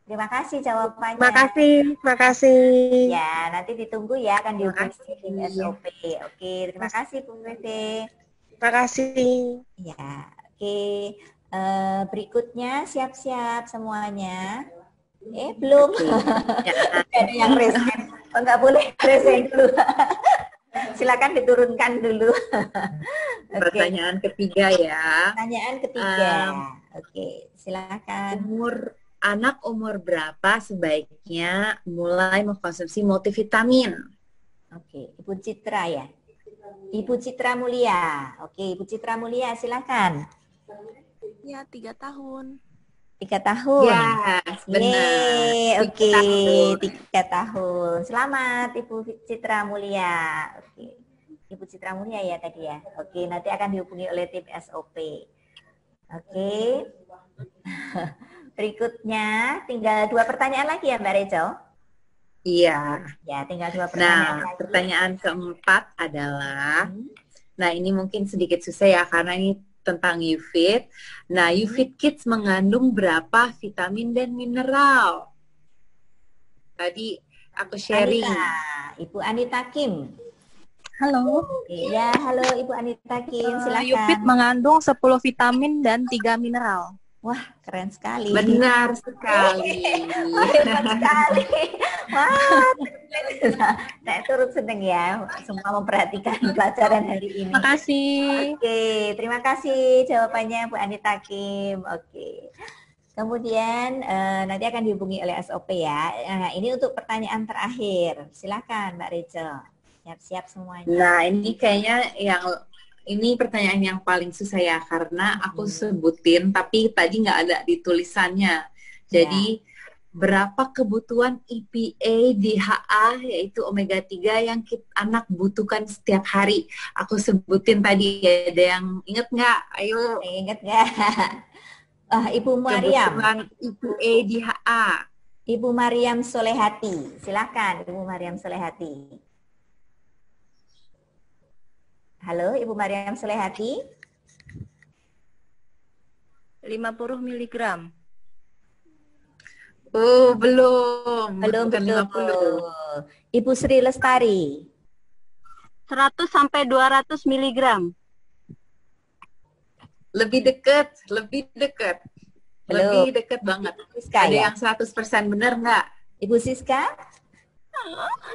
Terima kasih jawabannya. Terima kasih. Ya, nanti ditunggu ya, akan dihubungi tim SOP. Oke, terima kasih Bu Feve. Terima kasih. Ya, oke. Berikutnya siap-siap semuanya. Belum. Ada yang present. Oh, nggak boleh present dulu. Silakan diturunkan dulu. Pertanyaan ketiga ya. Pertanyaan ketiga. Oke, silakan. Anak umur berapa sebaiknya mulai mengkonsumsi multivitamin? Oke, Ibu Citra ya. Ibu Citra Mulia. Oke, Ibu Citra Mulia silakan. Ya, 3 tahun. 3 tahun. Ya, benar. Oke, 3 tahun. Selamat Ibu Citra Mulia. Oke. Ibu Citra Mulia ya tadi ya. Oke, nanti akan dihubungi oleh tim SOP. Oke. Berikutnya tinggal 2 pertanyaan lagi ya Mbak Rachel. Iya. Ya, tinggal 2 pertanyaan lagi. Pertanyaan keempat adalah, nah ini mungkin sedikit susah ya karena ini tentang YouFit. Nah, YouFit Kids mengandung berapa vitamin dan mineral? Tadi aku sharing. Ibu Anita Kim. Halo. Ya, halo Ibu Anita Kim, silakan. YouFit mengandung 10 vitamin dan 3 mineral. Wah, keren sekali. Benar sekali. Hebat sekali. Wah, saya turut senang ya semua memperhatikan pelajaran hari ini. Makasih. Oke, terima kasih jawabannya Bu Anita Kim. Oke. Kemudian nanti akan dihubungi oleh SOP ya. Nah, ini untuk pertanyaan terakhir. Silakan Mbak Rachel. Siap-siap semuanya. Nah, ini kayaknya ini pertanyaan yang paling susah ya, karena aku sebutin tapi tadi nggak ada di tulisannya. Jadi berapa kebutuhan EPA, DHA yaitu omega 3 yang anak butuhkan setiap hari? Aku sebutin tadi, ada yang inget nggak? Ayo. Ingat nggak? Ibu Mariam. Kebutuhan EPA, DHA. Ibu Mariam Solehati. Silakan Ibu Mariam Solehati. Halo, Ibu Mariam Solehati. 50 miligram. Oh, belum. Belum Bukan betul. 50. Ibu Sri Lestari. 100 sampai 200 miligram. Lebih dekat, lebih dekat. Belum. Lebih dekat banget. Siska, Ada ya? yang 100% benar nggak? Ibu Siska?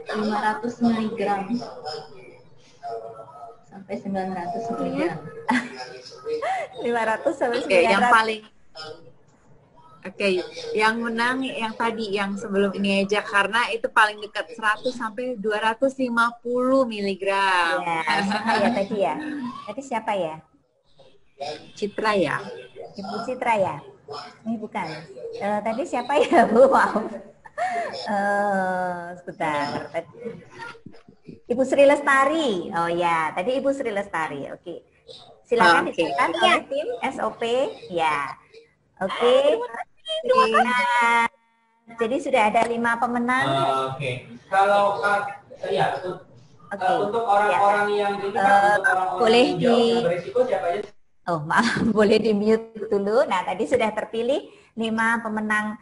500 miligram sampai 900 miligram. 500 sampai 900. Oke, yang paling yang menang yang tadi, yang sebelum ini aja, karena itu paling dekat 100 sampai 250 miligram. Ya, siapa ya tadi ya? Tadi siapa ya? Citra ya? Ibu Citra ya? Ini bukan. Tadi siapa ya, Bu? Maaf. Sebentar. Ibu Sri Lestari. Oh ya, tadi Ibu Sri Lestari. Oke. Silakan dijelaskan oleh tim SOP. Ya. Oke. Nah, jadi sudah ada 5 pemenang. Oke. Kalau ya untuk orang-orang yang ini kan, untuk orang-orang boleh yang jauh berisiko siapa aja? Oh, maaf, boleh di-mute dulu. Nah, tadi sudah terpilih 5 pemenang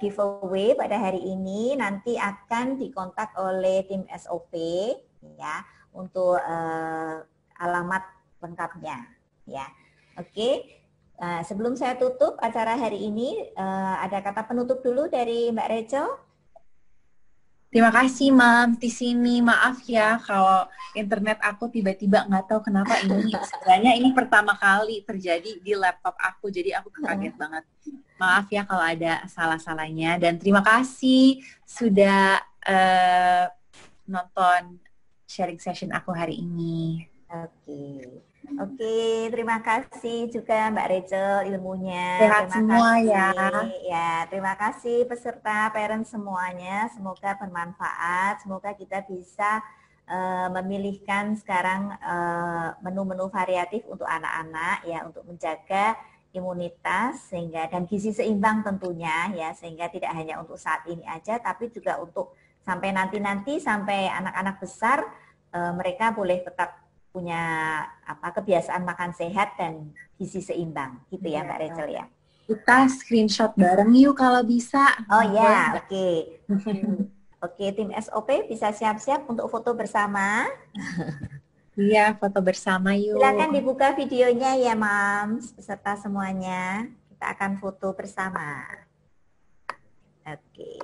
giveaway pada hari ini. Nanti akan dikontak oleh tim SOP ya untuk alamat lengkapnya ya. Oke. Sebelum saya tutup acara hari ini, ada kata penutup dulu dari Mbak Rachel. Terima kasih, Mam. Di sini maaf ya kalau internet aku tiba-tiba nggak tahu kenapa ini. Sebenarnya ini pertama kali terjadi di laptop aku, jadi aku kaget banget. Maaf ya kalau ada salah-salahnya. Dan terima kasih sudah nonton sharing session aku hari ini. Oke, terima kasih juga Mbak Rachel ilmunya. Sehat semua ya. Ya, terima kasih peserta, parents semuanya. Semoga bermanfaat. Semoga kita bisa memilihkan sekarang menu-menu variatif untuk anak-anak ya, untuk menjaga imunitas sehingga dan gizi seimbang tentunya ya, sehingga tidak hanya untuk saat ini aja, tapi juga untuk sampai nanti sampai anak-anak besar mereka boleh tetap punya kebiasaan makan sehat dan gizi seimbang gitu ya Mbak Rachel ya. Kita screenshot bareng yuk kalau bisa. Oh ya, oke. Oke, tim SOP bisa siap-siap untuk foto bersama. Iya, foto bersama yuk. Silakan dibuka videonya ya, Mams, peserta semuanya. Kita akan foto bersama. Oke,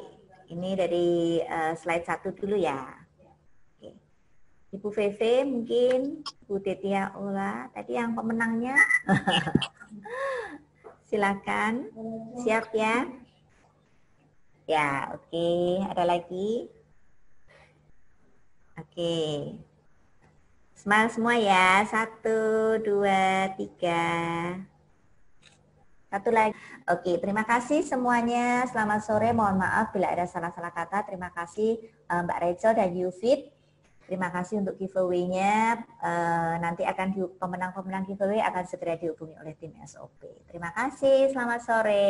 ini dari slide 1 dulu ya. Ibu VV mungkin, Bu Tetia Ola, tadi yang pemenangnya. Silakan, siap ya. Ya, oke. Ada lagi? Oke. Smile semua ya. 1, 2, 3. Satu lagi. Oke, terima kasih semuanya. Selamat sore. Mohon maaf bila ada salah-salah kata. Terima kasih Mbak Rachel dan Yufit. Terima kasih untuk giveaway-nya. Nanti akan pemenang-pemenang giveaway akan segera dihubungi oleh tim SOP. Terima kasih. Selamat sore.